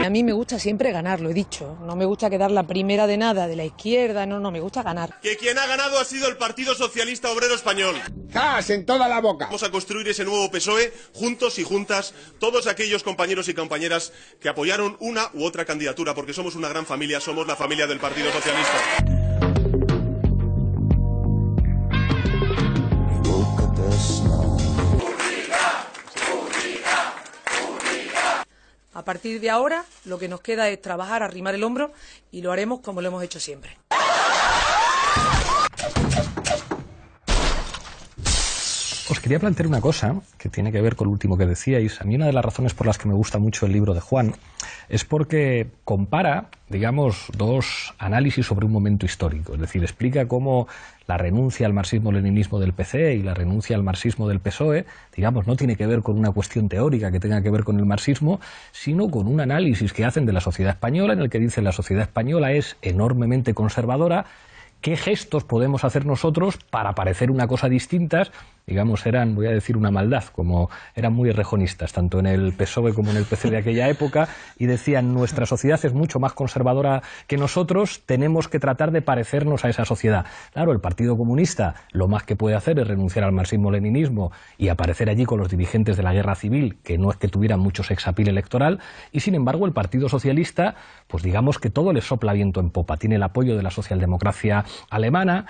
A mí me gusta siempre ganar, lo he dicho. No me gusta quedar la primera de nada, de la izquierda, no, me gusta ganar. Que quien ha ganado ha sido el Partido Socialista Obrero Español. ¡Zas! En toda la boca. Vamos a construir ese nuevo PSOE, juntos y juntas, todos aquellos compañeros y compañeras que apoyaron una u otra candidatura, porque somos una gran familia, somos la familia del Partido Socialista. A partir de ahora, lo que nos queda es trabajar, arrimar el hombro, y lo haremos como lo hemos hecho siempre. Os quería plantear una cosa que tiene que ver con lo último que decíais. A mí una de las razones por las que me gusta mucho el libro de Juan es porque compara, digamos, dos análisis sobre un momento histórico. Es decir, explica cómo la renuncia al marxismo-leninismo del PC y la renuncia al marxismo del PSOE, digamos, no tiene que ver con una cuestión teórica que tenga que ver con el marxismo, sino con un análisis que hacen de la sociedad española, en el que dicen la sociedad española es enormemente conservadora. ¿Qué gestos podemos hacer nosotros para parecer una cosa distintas? Digamos, eran, voy a decir una maldad, como eran muy errejonistas, tanto en el PSOE como en el PC de aquella época, y decían, nuestra sociedad es mucho más conservadora que nosotros, tenemos que tratar de parecernos a esa sociedad. Claro, el Partido Comunista lo más que puede hacer es renunciar al marxismo-leninismo y aparecer allí con los dirigentes de la guerra civil, que no es que tuvieran mucho sex appeal electoral, y sin embargo el Partido Socialista, pues digamos que todo le sopla viento en popa, tiene el apoyo de la socialdemocracia alemana.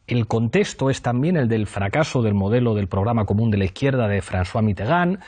El contexto es también el del fracaso del modelo del programa común de la izquierda de François Mitterrand.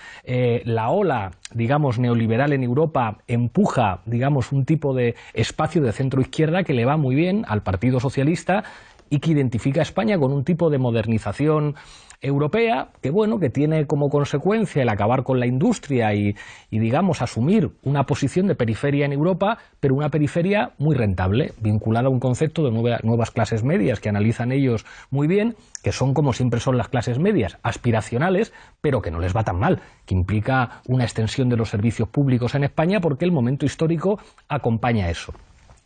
La ola, digamos, neoliberal en Europa empuja, digamos, un tipo de espacio de centro-izquierda que le va muy bien al Partido Socialista y que identifica a España con un tipo de modernización europea que, bueno, que tiene como consecuencia el acabar con la industria y digamos asumir una posición de periferia en Europa, pero una periferia muy rentable, vinculada a un concepto de nuevas clases medias que analizan ellos muy bien, que son como siempre son las clases medias, aspiracionales, pero que no les va tan mal, que implica una extensión de los servicios públicos en España porque el momento histórico acompaña eso.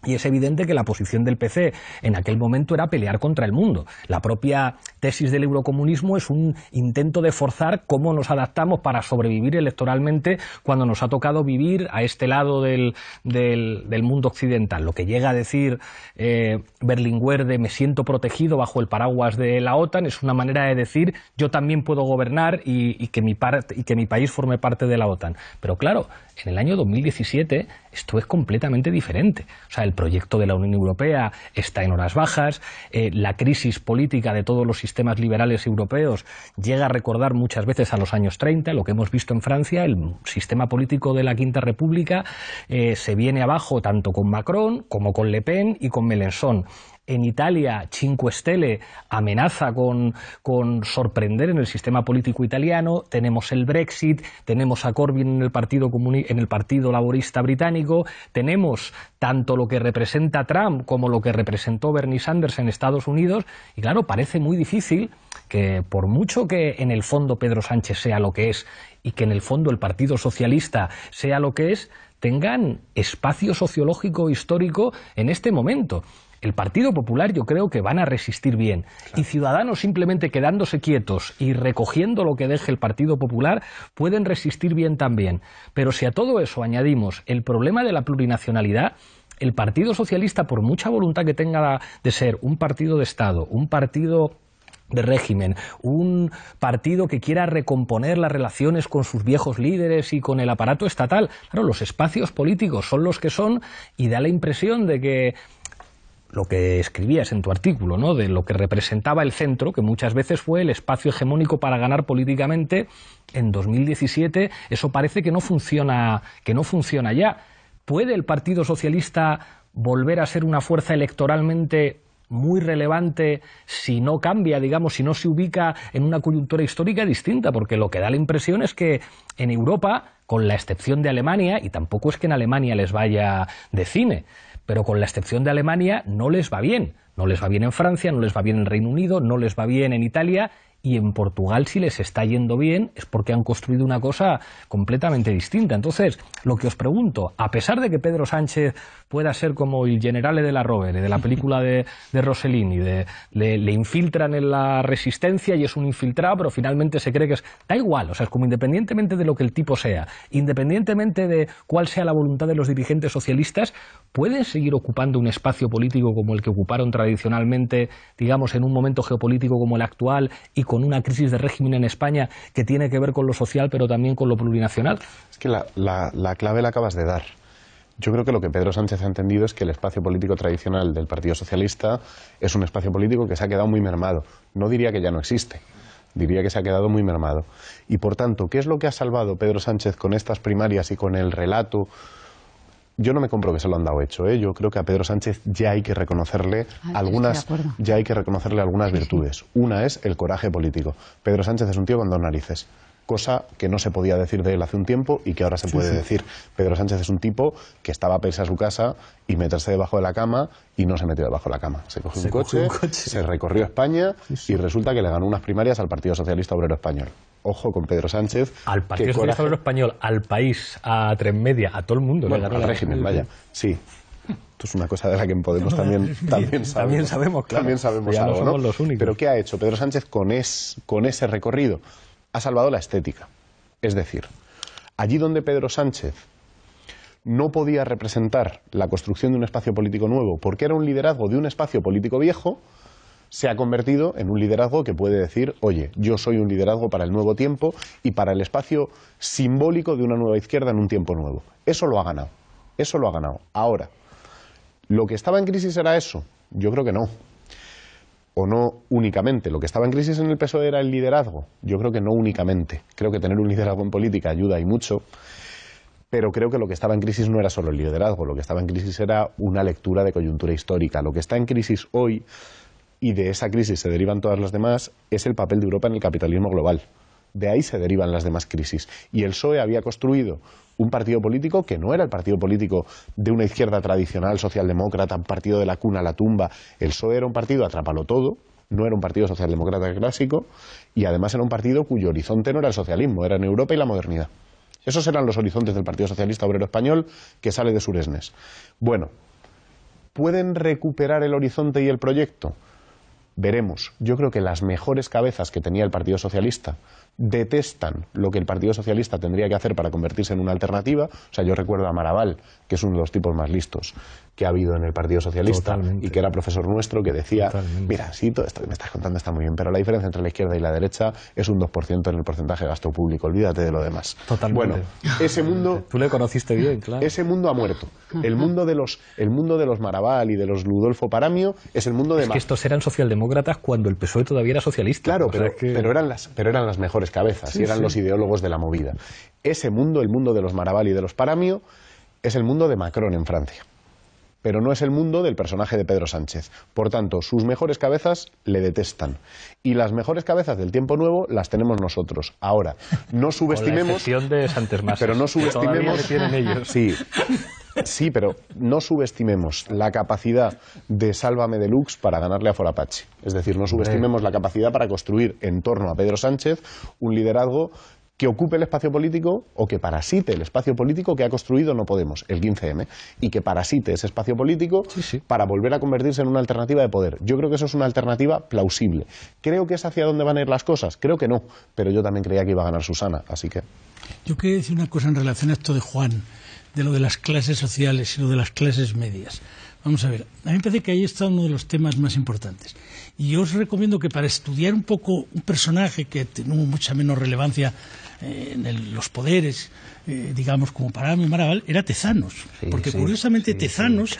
Y es evidente que la posición del PC en aquel momento era pelear contra el mundo. La propia tesis del eurocomunismo es un intento de forzar cómo nos adaptamos para sobrevivir electoralmente cuando nos ha tocado vivir a este lado del mundo occidental. Lo que llega a decir Berlinguer de me siento protegido bajo el paraguas de la OTAN es una manera de decir yo también puedo gobernar y que mi país forme parte de la OTAN. Pero claro, en el año 2017 esto es completamente diferente. O sea, el proyecto de la Unión Europea está en horas bajas, la crisis política de todos los sistemas liberales europeos llega a recordar muchas veces a los años 30, lo que hemos visto en Francia, el sistema político de la Quinta República se viene abajo tanto con Macron como con Le Pen y con Mélenchon. En Italia, Cinque Stelle amenaza con sorprender en el sistema político italiano. Tenemos el Brexit, tenemos a Corbyn en el Partido Laborista británico, tenemos tanto lo que representa Trump como lo que representó Bernie Sanders en Estados Unidos. Y claro, parece muy difícil que por mucho que en el fondo Pedro Sánchez sea lo que es y que en el fondo el Partido Socialista sea lo que es, tengan espacio sociológico histórico en este momento. El Partido Popular yo creo que van a resistir bien. Claro. Y Ciudadanos simplemente quedándose quietos y recogiendo lo que deje el Partido Popular pueden resistir bien también. Pero si a todo eso añadimos el problema de la plurinacionalidad, el Partido Socialista, por mucha voluntad que tenga de ser un partido de Estado, un partido de régimen, un partido que quiera recomponer las relaciones con sus viejos líderes y con el aparato estatal, claro, los espacios políticos son los que son y da la impresión de que lo que escribías en tu artículo, ¿no?, de lo que representaba el centro, que muchas veces fue el espacio hegemónico para ganar políticamente, en 2017 eso parece que no funciona ya. ¿Puede el Partido Socialista volver a ser una fuerza electoralmente muy relevante si no cambia, digamos, si no se ubica en una coyuntura histórica distinta? Porque lo que da la impresión es que en Europa, con la excepción de Alemania, y tampoco es que en Alemania les vaya de cine, pero con la excepción de Alemania no les va bien. No les va bien en Francia, no les va bien en Reino Unido, no les va bien en Italia, y en Portugal si les está yendo bien es porque han construido una cosa completamente distinta. Entonces, lo que os pregunto, a pesar de que Pedro Sánchez pueda ser como el generale de la Rovere, de la película de Rossellini, le infiltran en la resistencia y es un infiltrado, pero finalmente se cree que es... Da igual, o sea, es como independientemente de lo que el tipo sea, independientemente de cuál sea la voluntad de los dirigentes socialistas, pueden seguir ocupando un espacio político como el que ocuparon tradicionalmente, digamos, en un momento geopolítico como el actual y con una crisis de régimen en España que tiene que ver con lo social pero también con lo plurinacional. Es que la clave la acabas de dar. Yo creo que lo que Pedro Sánchez ha entendido es que el espacio político tradicional del Partido Socialista es un espacio político que se ha quedado muy mermado. No diría que ya no existe, diría que se ha quedado muy mermado. Y por tanto, ¿qué es lo que ha salvado Pedro Sánchez con estas primarias y con el relato? Yo no me compro que se lo han dado hecho, ¿eh? Yo creo que a Pedro Sánchez ya hay que reconocerle algunas virtudes. Una es el coraje político. Pedro Sánchez es un tío con dos narices, cosa que no se podía decir de él hace un tiempo y que ahora se puede decir. Pedro Sánchez es un tipo que estaba a irse a su casa y meterse debajo de la cama y no se metió debajo de la cama. Se cogió un coche, se recorrió España y resulta que le ganó unas primarias al Partido Socialista Obrero Español. Ojo con Pedro Sánchez. Al Partido Socialista Obrero Español, al país, a Tres Media, a todo el mundo. Bueno, al régimen, vaya. Sí. Esto es una cosa de la que en Podemos también sabemos, claro. También sabemos ya algo, no somos los únicos. Pero ¿qué ha hecho Pedro Sánchez con ese recorrido? Ha salvado la estética. Es decir, allí donde Pedro Sánchez no podía representar la construcción de un espacio político nuevo porque era un liderazgo de un espacio político viejo, se ha convertido en un liderazgo que puede decir, oye, yo soy un liderazgo para el nuevo tiempo y para el espacio simbólico de una nueva izquierda en un tiempo nuevo. Eso lo ha ganado. Eso lo ha ganado. Ahora, ¿lo que estaba en crisis era eso? Yo creo que no. O no únicamente. Lo que estaba en crisis en el PSOE era el liderazgo. Yo creo que no únicamente. Creo que tener un liderazgo en política ayuda y mucho, pero creo que lo que estaba en crisis no era solo el liderazgo. Lo que estaba en crisis era una lectura de coyuntura histórica. Lo que está en crisis hoy, y de esa crisis se derivan todas las demás, es el papel de Europa en el capitalismo global. De ahí se derivan las demás crisis. Y el PSOE había construido un partido político que no era el partido político de una izquierda tradicional, socialdemócrata, un partido de la cuna a la tumba. El PSOE era un partido atrápalo todo, no era un partido socialdemócrata clásico, y además era un partido cuyo horizonte no era el socialismo, era en Europa y la modernidad. Esos eran los horizontes del Partido Socialista Obrero Español que sale de Suresnes. Bueno, ¿Pueden recuperar el horizonte y el proyecto? Veremos. Yo creo que las mejores cabezas que tenía el Partido Socialista detestan lo que el Partido Socialista tendría que hacer para convertirse en una alternativa. O sea, yo recuerdo a Maraval, que es uno de los tipos más listos que ha habido en el Partido Socialista. Totalmente. Y que era profesor nuestro, que decía, totalmente, mira, sí, todo esto que me estás contando está muy bien, pero la diferencia entre la izquierda y la derecha es un 2% en el porcentaje de gasto público, olvídate de lo demás. Totalmente. Bueno, ese mundo... Tú le conociste bien, claro. Ese mundo ha muerto. El mundo de los Maraval y de los Ludolfo Paramio es el mundo de... Es que estos eran socialdemócratas cuando el PSOE todavía era socialista. Claro, pero eran las mejores cabezas, sí, y eran los ideólogos de la movida. Ese mundo, el mundo de los Maraval y de los Paramio, es el mundo de Macron en Francia. Pero no es el mundo del personaje de Pedro Sánchez. Por tanto, sus mejores cabezas le detestan. Y las mejores cabezas del tiempo nuevo las tenemos nosotros. Ahora, no subestimemos... Con la excepción de Santos Masas. Pero no subestimemos... Que tienen ellos. Sí, pero no subestimemos la capacidad de Sálvame Deluxe para ganarle a Forapache. Es decir, no subestimemos la capacidad para construir en torno a Pedro Sánchez un liderazgo que ocupe el espacio político o que parasite el espacio político que ha construido No Podemos, el 15M, y que parasite ese espacio político para volver a convertirse en una alternativa de poder. Yo creo que eso es una alternativa plausible. ¿Creo que es hacia dónde van a ir las cosas? Creo que no, pero yo también creía que iba a ganar Susana, así que... Yo quería decir una cosa en relación a esto de Juan, de lo de las clases sociales y lo de las clases medias. Vamos a ver, a mí me parece que ahí está uno de los temas más importantes. Y yo os recomiendo que para estudiar un poco un personaje que tuvo mucha menos relevancia en los poderes, digamos, como Paramio y Maraval, era Tezanos. Porque curiosamente Tezanos...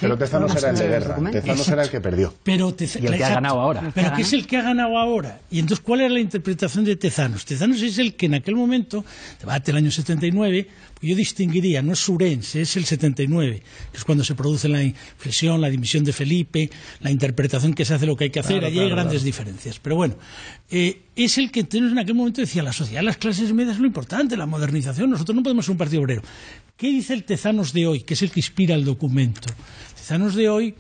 Pero Tezanos era el de guerra. Tezanos era el que perdió. Y el que ha ganado ahora. Pero ¿qué es el que ha ganado ahora? Y entonces, ¿cuál era la interpretación de Tezanos? Tezanos es el que en aquel momento, debate el año 79, yo distinguiría, no es Surense, es el 79, que es cuando se produce la inflexión, la dimisión de Felipe, la interpretación que se hace de lo que hay que hacer, allí hay grandes diferencias. Pero bueno, es el que entonces en aquel momento decía, la sociedad, las clases medias es lo importante, la modernización, nosotros no podemos ser un partido obrero. ¿Qué dice el Tezanos de hoy, que es el que inspira el documento? Tezanos de hoy,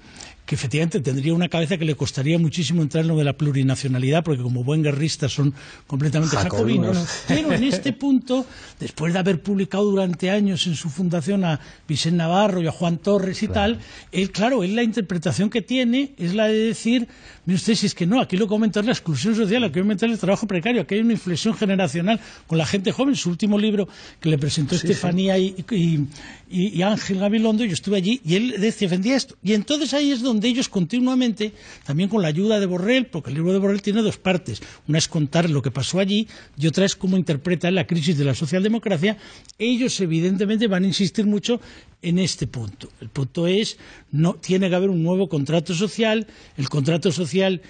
que efectivamente tendría una cabeza que le costaría muchísimo entrar en lo de la plurinacionalidad, porque como buen guerrista son completamente jacobinos, pero en este punto, después de haber publicado durante años en su fundación a Vicente Navarro y a Juan Torres y tal, él la interpretación que tiene es la de decir, mire usted, si es que no, aquí lo comenta es la exclusión social, aquí comenta el trabajo precario, aquí hay una inflexión generacional con la gente joven. Su último libro que le presentó Estefanía y Ángel Gabilondo, yo estuve allí y él defendía esto. Y entonces ahí es donde ellos continuamente, también con la ayuda de Borrell, porque el libro de Borrell tiene dos partes, una es contar lo que pasó allí y otra es cómo interpretar la crisis de la socialdemocracia. Ellos evidentemente van a insistir mucho en este punto. El punto es, no tiene que haber un nuevo contrato social, el contrato social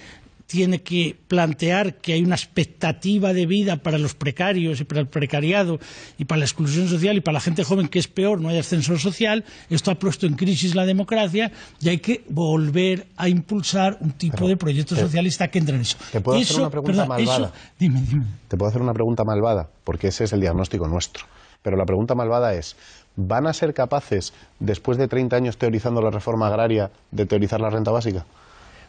tiene que plantear que hay una expectativa de vida para los precarios y para el precariado y para la exclusión social y para la gente joven, que es peor, no hay ascensor social. Esto ha puesto en crisis la democracia y hay que volver a impulsar un tipo de proyecto socialista que entre en eso. ¿Te puedo hacer una pregunta malvada? Dime. Te puedo hacer una pregunta malvada, porque ese es el diagnóstico nuestro. Pero la pregunta malvada es, ¿van a ser capaces, después de 30 años teorizando la reforma agraria, de teorizar la renta básica?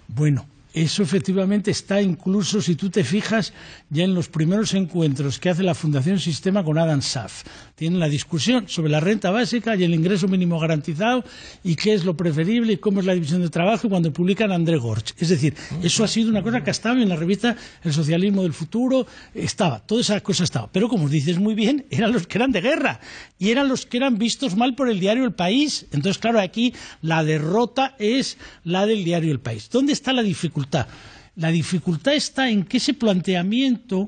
Bueno, eso efectivamente está incluso, si tú te fijas, ya en los primeros encuentros que hace la Fundación Sistema con Adam Schaff. Tienen la discusión sobre la renta básica y el ingreso mínimo garantizado y qué es lo preferible y cómo es la división de trabajo, y cuando publican a André Gorch. Es decir, eso ha sido una cosa que estaba en la revista El Socialismo del Futuro, toda esa cosa estaba. Pero como dices muy bien, eran los que eran de guerra y eran los que eran vistos mal por el diario El País. Entonces, claro, aquí la derrota es la del diario El País. ¿Dónde está la dificultad? La dificultad está en que ese planteamiento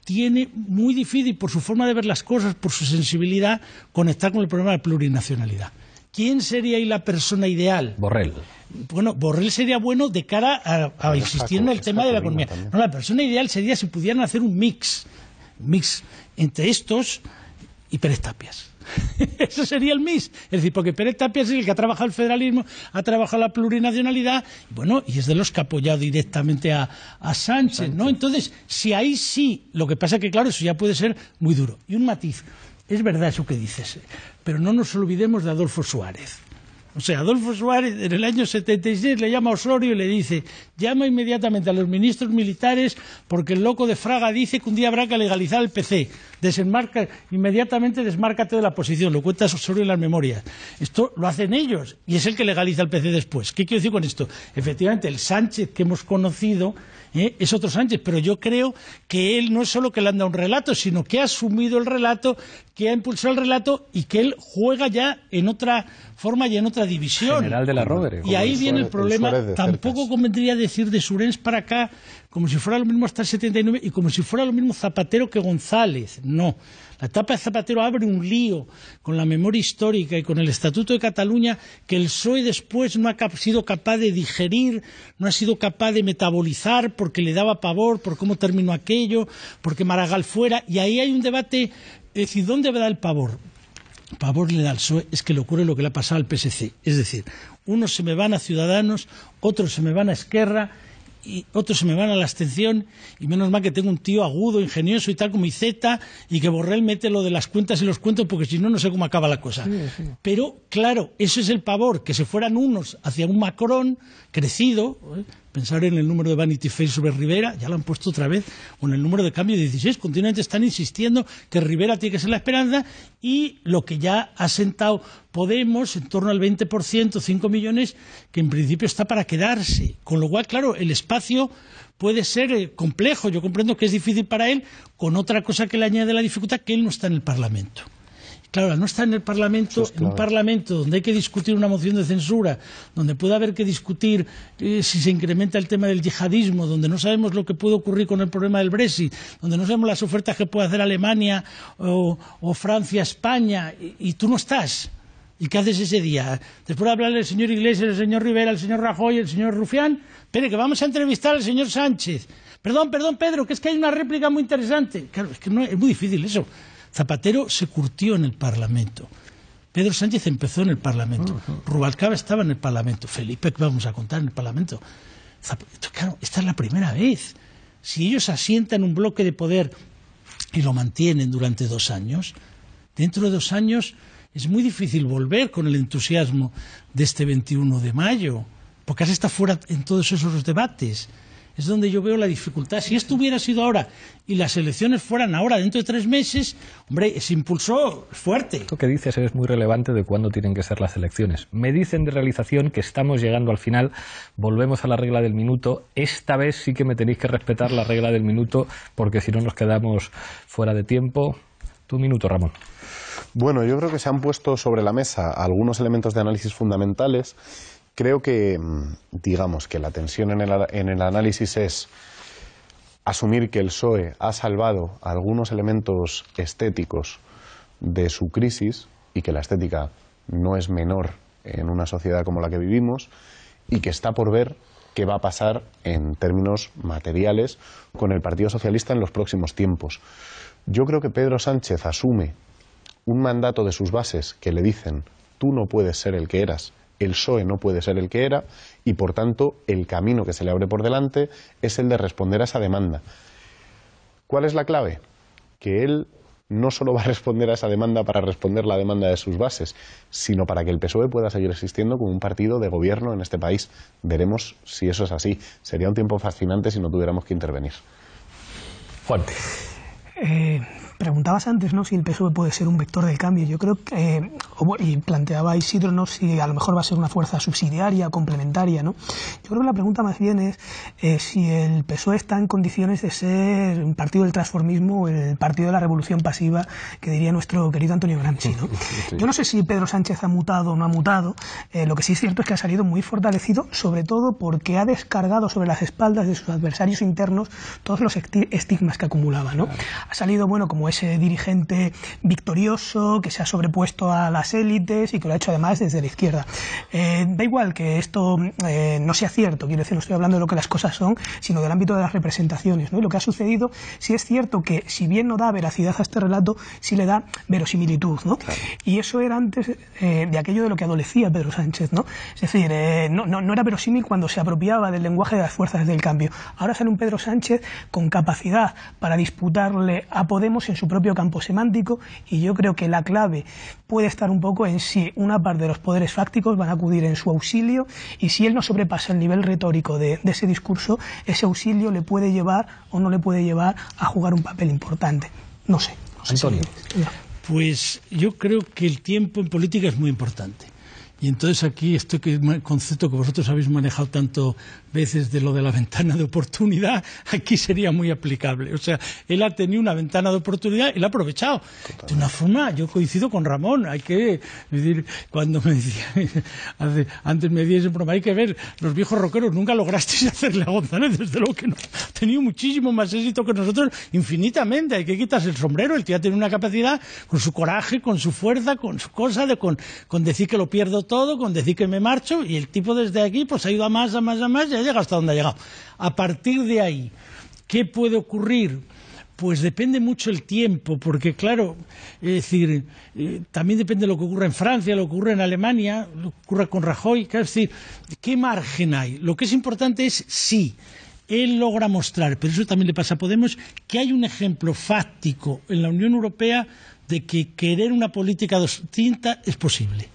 tiene muy difícil, por su forma de ver las cosas, por su sensibilidad, conectar con el problema de plurinacionalidad. ¿Quién sería ahí la persona ideal? Borrell. Bueno, Borrell sería bueno de cara a insistir en el tema de la economía. No, la persona ideal sería si pudieran hacer un mix entre estos y Pérez Tapias. Eso sería el mix. Es decir, porque Pérez Tapias es el que ha trabajado el federalismo, ha trabajado la plurinacionalidad, y es de los que ha apoyado directamente a Sánchez, ¿no? Entonces, si ahí sí, lo que pasa es que, claro, eso ya puede ser muy duro. Y un matiz, es verdad eso que dices, pero no nos olvidemos de Adolfo Suárez. O sea, Adolfo Suárez en el año 76 le llama a Osorio y le dice, llama inmediatamente a los ministros militares porque el loco de Fraga dice que un día habrá que legalizar el PC. inmediatamente desmárcate de la oposición, lo cuenta Osorio en las memorias. Esto lo hacen ellos y es el que legaliza el PC después. ¿Qué quiero decir con esto? Efectivamente, el Sánchez que hemos conocido es otro Sánchez, pero yo creo que él no es solo que le han dado un relato, sino que ha asumido el relato, que ha impulsado el relato y que él juega ya en otra forma y en otra división. General de la Rovere. Y ahí viene el problema. Tampoco convendría decir de Surens para acá como si fuera lo mismo hasta el 79 y como si fuera lo mismo Zapatero que González. No. La etapa de Zapatero abre un lío con la memoria histórica y con el Estatuto de Cataluña que el PSOE después no ha sido capaz de digerir, no ha sido capaz de metabolizar porque le daba pavor, por cómo terminó aquello, porque Maragall fuera. Y ahí hay un debate, es decir, ¿dónde va el pavor? Pavor le da al PSOE es que le ocurre lo que le ha pasado al PSC. Es decir, unos se me van a Ciudadanos, otros se me van a Esquerra y otros se me van a la abstención, y menos mal que tengo un tío agudo, ingenioso y tal como Iceta, y que Borrell mete lo de las cuentas y los cuentos porque si no, no sé cómo acaba la cosa. Sí. Pero, claro, eso es el pavor, que se fueran unos hacia un Macron crecido, pensar en el número de Vanity Fair sobre Rivera, ya lo han puesto otra vez, o en el número de cambio de 16, continuamente están insistiendo que Rivera tiene que ser la esperanza, y lo que ya ha sentado Podemos, en torno al 20%, 5 millones, que en principio está para quedarse. Con lo cual, claro, el espacio puede ser complejo. Yo comprendo que es difícil para él, con otra cosa que le añade la dificultad, que él no está en el Parlamento. Claro, al no estar en el Parlamento, en un Parlamento donde hay que discutir una moción de censura, donde puede haber que discutir si se incrementa el tema del yihadismo, donde no sabemos lo que puede ocurrir con el problema del Brexit, donde no sabemos las ofertas que puede hacer Alemania o Francia, España, y tú no estás. ¿Y qué haces ese día? Después de hablarle al señor Iglesias, al señor Rivera, al señor Rajoy, al señor Rufián, espere, que vamos a entrevistar al señor Sánchez. Perdón, Pedro, que es que hay una réplica muy interesante. Claro, es que no, es muy difícil eso. Zapatero se curtió en el Parlamento. Pedro Sánchez empezó en el Parlamento. Rubalcaba estaba en el Parlamento. Felipe, ¿qué vamos a contar en el Parlamento? Claro, esta es la primera vez. Si ellos asientan un bloque de poder y lo mantienen durante 2 años, dentro de 2 años es muy difícil volver con el entusiasmo de este 21 de mayo, porque has estado fuera en todos esos debates. Es donde yo veo la dificultad. Si esto hubiera sido ahora y las elecciones fueran ahora, dentro de 3 meses, hombre, ese impulso es fuerte. Lo que dices es muy relevante de cuándo tienen que ser las elecciones. Me dicen de realización que estamos llegando al final, volvemos a la regla del minuto. Esta vez sí que me tenéis que respetar la regla del minuto, porque si no nos quedamos fuera de tiempo. Tu minuto, Ramón. Bueno, yo creo que se han puesto sobre la mesa algunos elementos de análisis fundamentales. Creo que, digamos, que la tensión en el análisis es asumir que el PSOE ha salvado algunos elementos estéticos de su crisis y que la estética no es menor en una sociedad como la que vivimos y que está por ver qué va a pasar en términos materiales con el Partido Socialista en los próximos tiempos. Yo creo que Pedro Sánchez asume un mandato de sus bases que le dicen tú no puedes ser el que eras, el PSOE no puede ser el que era y por tanto el camino que se le abre por delante es el de responder a esa demanda. ¿Cuál es la clave? Que él no solo va a responder a esa demanda para responder la demanda de sus bases, sino para que el PSOE pueda seguir existiendo como un partido de gobierno en este país. Veremos si eso es así. Sería un tiempo fascinante si no tuviéramos que intervenir. Juan. Preguntabas antes, ¿no?, si el PSOE puede ser un vector del cambio. Yo creo que, y planteaba Isidro, ¿no?, si a lo mejor va a ser una fuerza subsidiaria, complementaria, ¿no? Yo creo que la pregunta más bien es si el PSOE está en condiciones de ser un partido del transformismo o el partido de la revolución pasiva, que diría nuestro querido Antonio Gramsci, ¿no? Sí. Yo no sé si Pedro Sánchez ha mutado o no ha mutado. Lo que sí es cierto es que ha salido muy fortalecido, sobre todo porque ha descargado sobre las espaldas de sus adversarios internos todos los estigmas que acumulaba, ¿no? Ha salido, bueno, como ese dirigente victorioso que se ha sobrepuesto a las élites y que lo ha hecho además desde la izquierda. Da igual que esto no sea cierto, quiero decir, no estoy hablando de lo que las cosas son, sino del ámbito de las representaciones, ¿no? Y lo que ha sucedido, sí es cierto que, si bien no da veracidad a este relato, sí le da verosimilitud, ¿no? Claro. Y eso era antes de aquello de lo que adolecía Pedro Sánchez, ¿no? Es decir, no era verosímil cuando se apropiaba del lenguaje de las fuerzas del cambio. Ahora sale un Pedro Sánchez con capacidad para disputarle a Podemos en su propio campo semántico, y yo creo que la clave puede estar un poco en si una parte de los poderes fácticos van a acudir en su auxilio, y si él no sobrepasa el nivel retórico de ese discurso, ese auxilio le puede llevar o no le puede llevar a jugar un papel importante. No sé. Antonio. Pues yo creo que el tiempo en política es muy importante. Y entonces aquí este concepto que vosotros habéis manejado tanto veces de lo de la ventana de oportunidad, aquí sería muy aplicable. O sea, él ha tenido una ventana de oportunidad y la ha aprovechado. De una forma, yo coincido con Ramón, hay que decir, cuando me decía, antes me decía broma, hay que ver, los viejos rockeros nunca lograsteis hacerle a González, desde luego que no. Ha tenido muchísimo más éxito que nosotros, infinitamente, hay que quitarse el sombrero, el tío ha tenido una capacidad, con su coraje, con su fuerza, con su cosa, con decir que lo pierdo todo, con decir que me marcho, y el tipo desde aquí pues ha ido a más, y ha llegado hasta donde ha llegado. A partir de ahí, ¿qué puede ocurrir? Pues depende mucho el tiempo, porque claro, es decir, también depende de lo que ocurra en Francia, lo que ocurra en Alemania, lo que ocurra con Rajoy, es decir, ¿qué margen hay? Lo que es importante es sí, él logra mostrar, pero eso también le pasa a Podemos, que hay un ejemplo fáctico en la Unión Europea de que querer una política distinta es posible.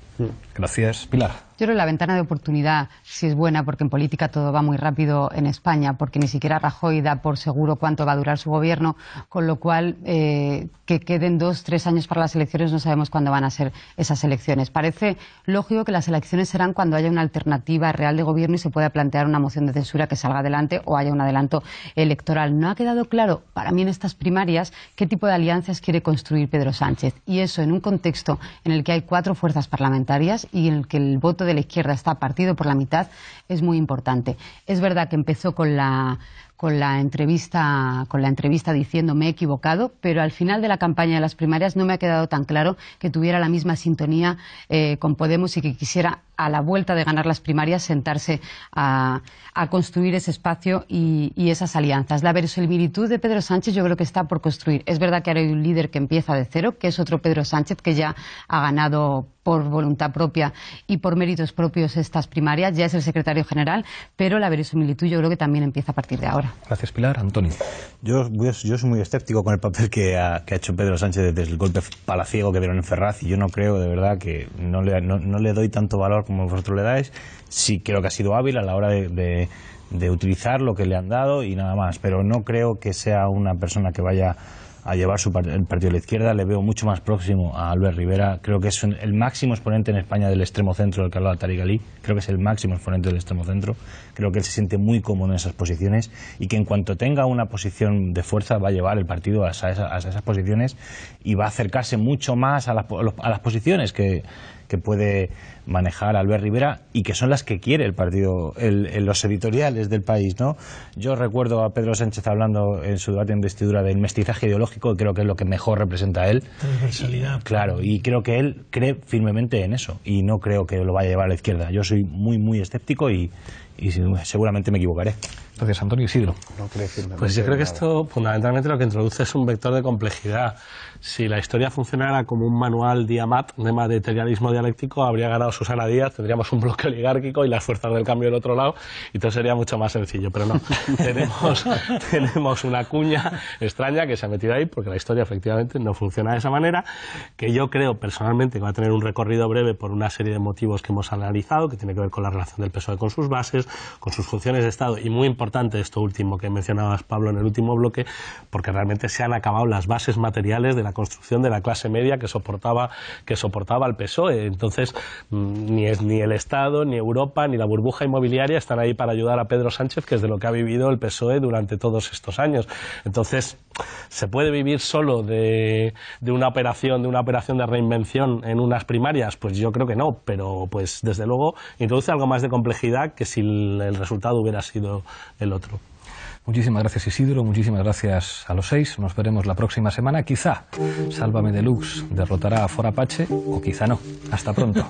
Gracias, Pilar. Yo creo que la ventana de oportunidad sí es buena, porque en política todo va muy rápido en España, porque ni siquiera Rajoy da por seguro cuánto va a durar su gobierno, con lo cual que queden 2-3 años para las elecciones, no sabemos cuándo van a ser esas elecciones. Parece lógico que las elecciones serán cuando haya una alternativa real de gobierno y se pueda plantear una moción de censura que salga adelante o haya un adelanto electoral. No ha quedado claro para mí en estas primarias qué tipo de alianzas quiere construir Pedro Sánchez, y eso en un contexto en el que hay 4 fuerzas parlamentarias y en el que el voto de la izquierda está partido por la mitad, es muy importante. Es verdad que empezó con la entrevista diciendo me he equivocado, pero al final de la campaña de las primarias no me ha quedado tan claro que tuviera la misma sintonía con Podemos y que quisiera, a la vuelta de ganar las primarias, sentarse a construir ese espacio y esas alianzas. La verosimilitud de Pedro Sánchez yo creo que está por construir. Es verdad que ahora hay un líder que empieza de cero, que es otro Pedro Sánchez, que ya ha ganado por voluntad propia y por méritos propios estas primarias, ya es el secretario general, pero la verosimilitud yo creo que también empieza a partir de ahora. Gracias, Pilar. Antonio. Yo soy muy escéptico con el papel que ha hecho Pedro Sánchez desde el golpe palaciego que dieron en Ferraz, y yo no creo, de verdad, que no le doy tanto valor como vosotros le dais. Sí creo que ha sido hábil a la hora de utilizar lo que le han dado y nada más, pero no creo que sea una persona que vaya a llevar el partido de la izquierda. Le veo mucho más próximo a Albert Rivera. Creo que es el máximo exponente en España del extremo centro del que hablaba Tariq Ali. Creo que es el máximo exponente del extremo centro. Creo que él se siente muy cómodo en esas posiciones y que en cuanto tenga una posición de fuerza va a llevar el partido a esas posiciones y va a acercarse mucho más a las posiciones que puede manejar Albert Rivera y que son las que quiere el partido, los editoriales del país, ¿no? Yo recuerdo a Pedro Sánchez hablando en su debate de investidura del mestizaje ideológico, y creo que es lo que mejor representa a él. Transversalidad. Claro, y creo que él cree firmemente en eso y no creo que lo vaya a llevar a la izquierda. Yo soy muy, muy escéptico y seguramente me equivocaré. Gracias, Antonio. Isidro. Pues yo creo que esto fundamentalmente lo que introduce es un vector de complejidad. Si la historia funcionara como un manual Diamat de materialismo dialéctico, habría ganado Susana Díaz, tendríamos un bloque oligárquico y las fuerzas del cambio del otro lado, y todo sería mucho más sencillo. Pero no, tenemos una cuña extraña que se ha metido ahí, porque la historia efectivamente no funciona de esa manera, que yo creo personalmente que va a tener un recorrido breve por una serie de motivos que hemos analizado, que tiene que ver con la relación del PSOE con sus bases, con sus funciones de Estado, y muy importante esto último que mencionabas, Pablo, en el último bloque, porque realmente se han acabado las bases materiales de la construcción de la clase media que soportaba al PSOE. Entonces, ni el Estado, ni Europa, ni la burbuja inmobiliaria están ahí para ayudar a Pedro Sánchez, que es de lo que ha vivido el PSOE durante todos estos años. Entonces, ¿se puede vivir solo de una operación de reinvención en unas primarias? Pues yo creo que no, pero pues desde luego introduce algo más de complejidad que si el resultado hubiera sido el otro. Muchísimas gracias, Isidro, muchísimas gracias a los 6. Nos veremos la próxima semana. Quizá Sálvame Deluxe derrotará a For Apache o quizá no. Hasta pronto.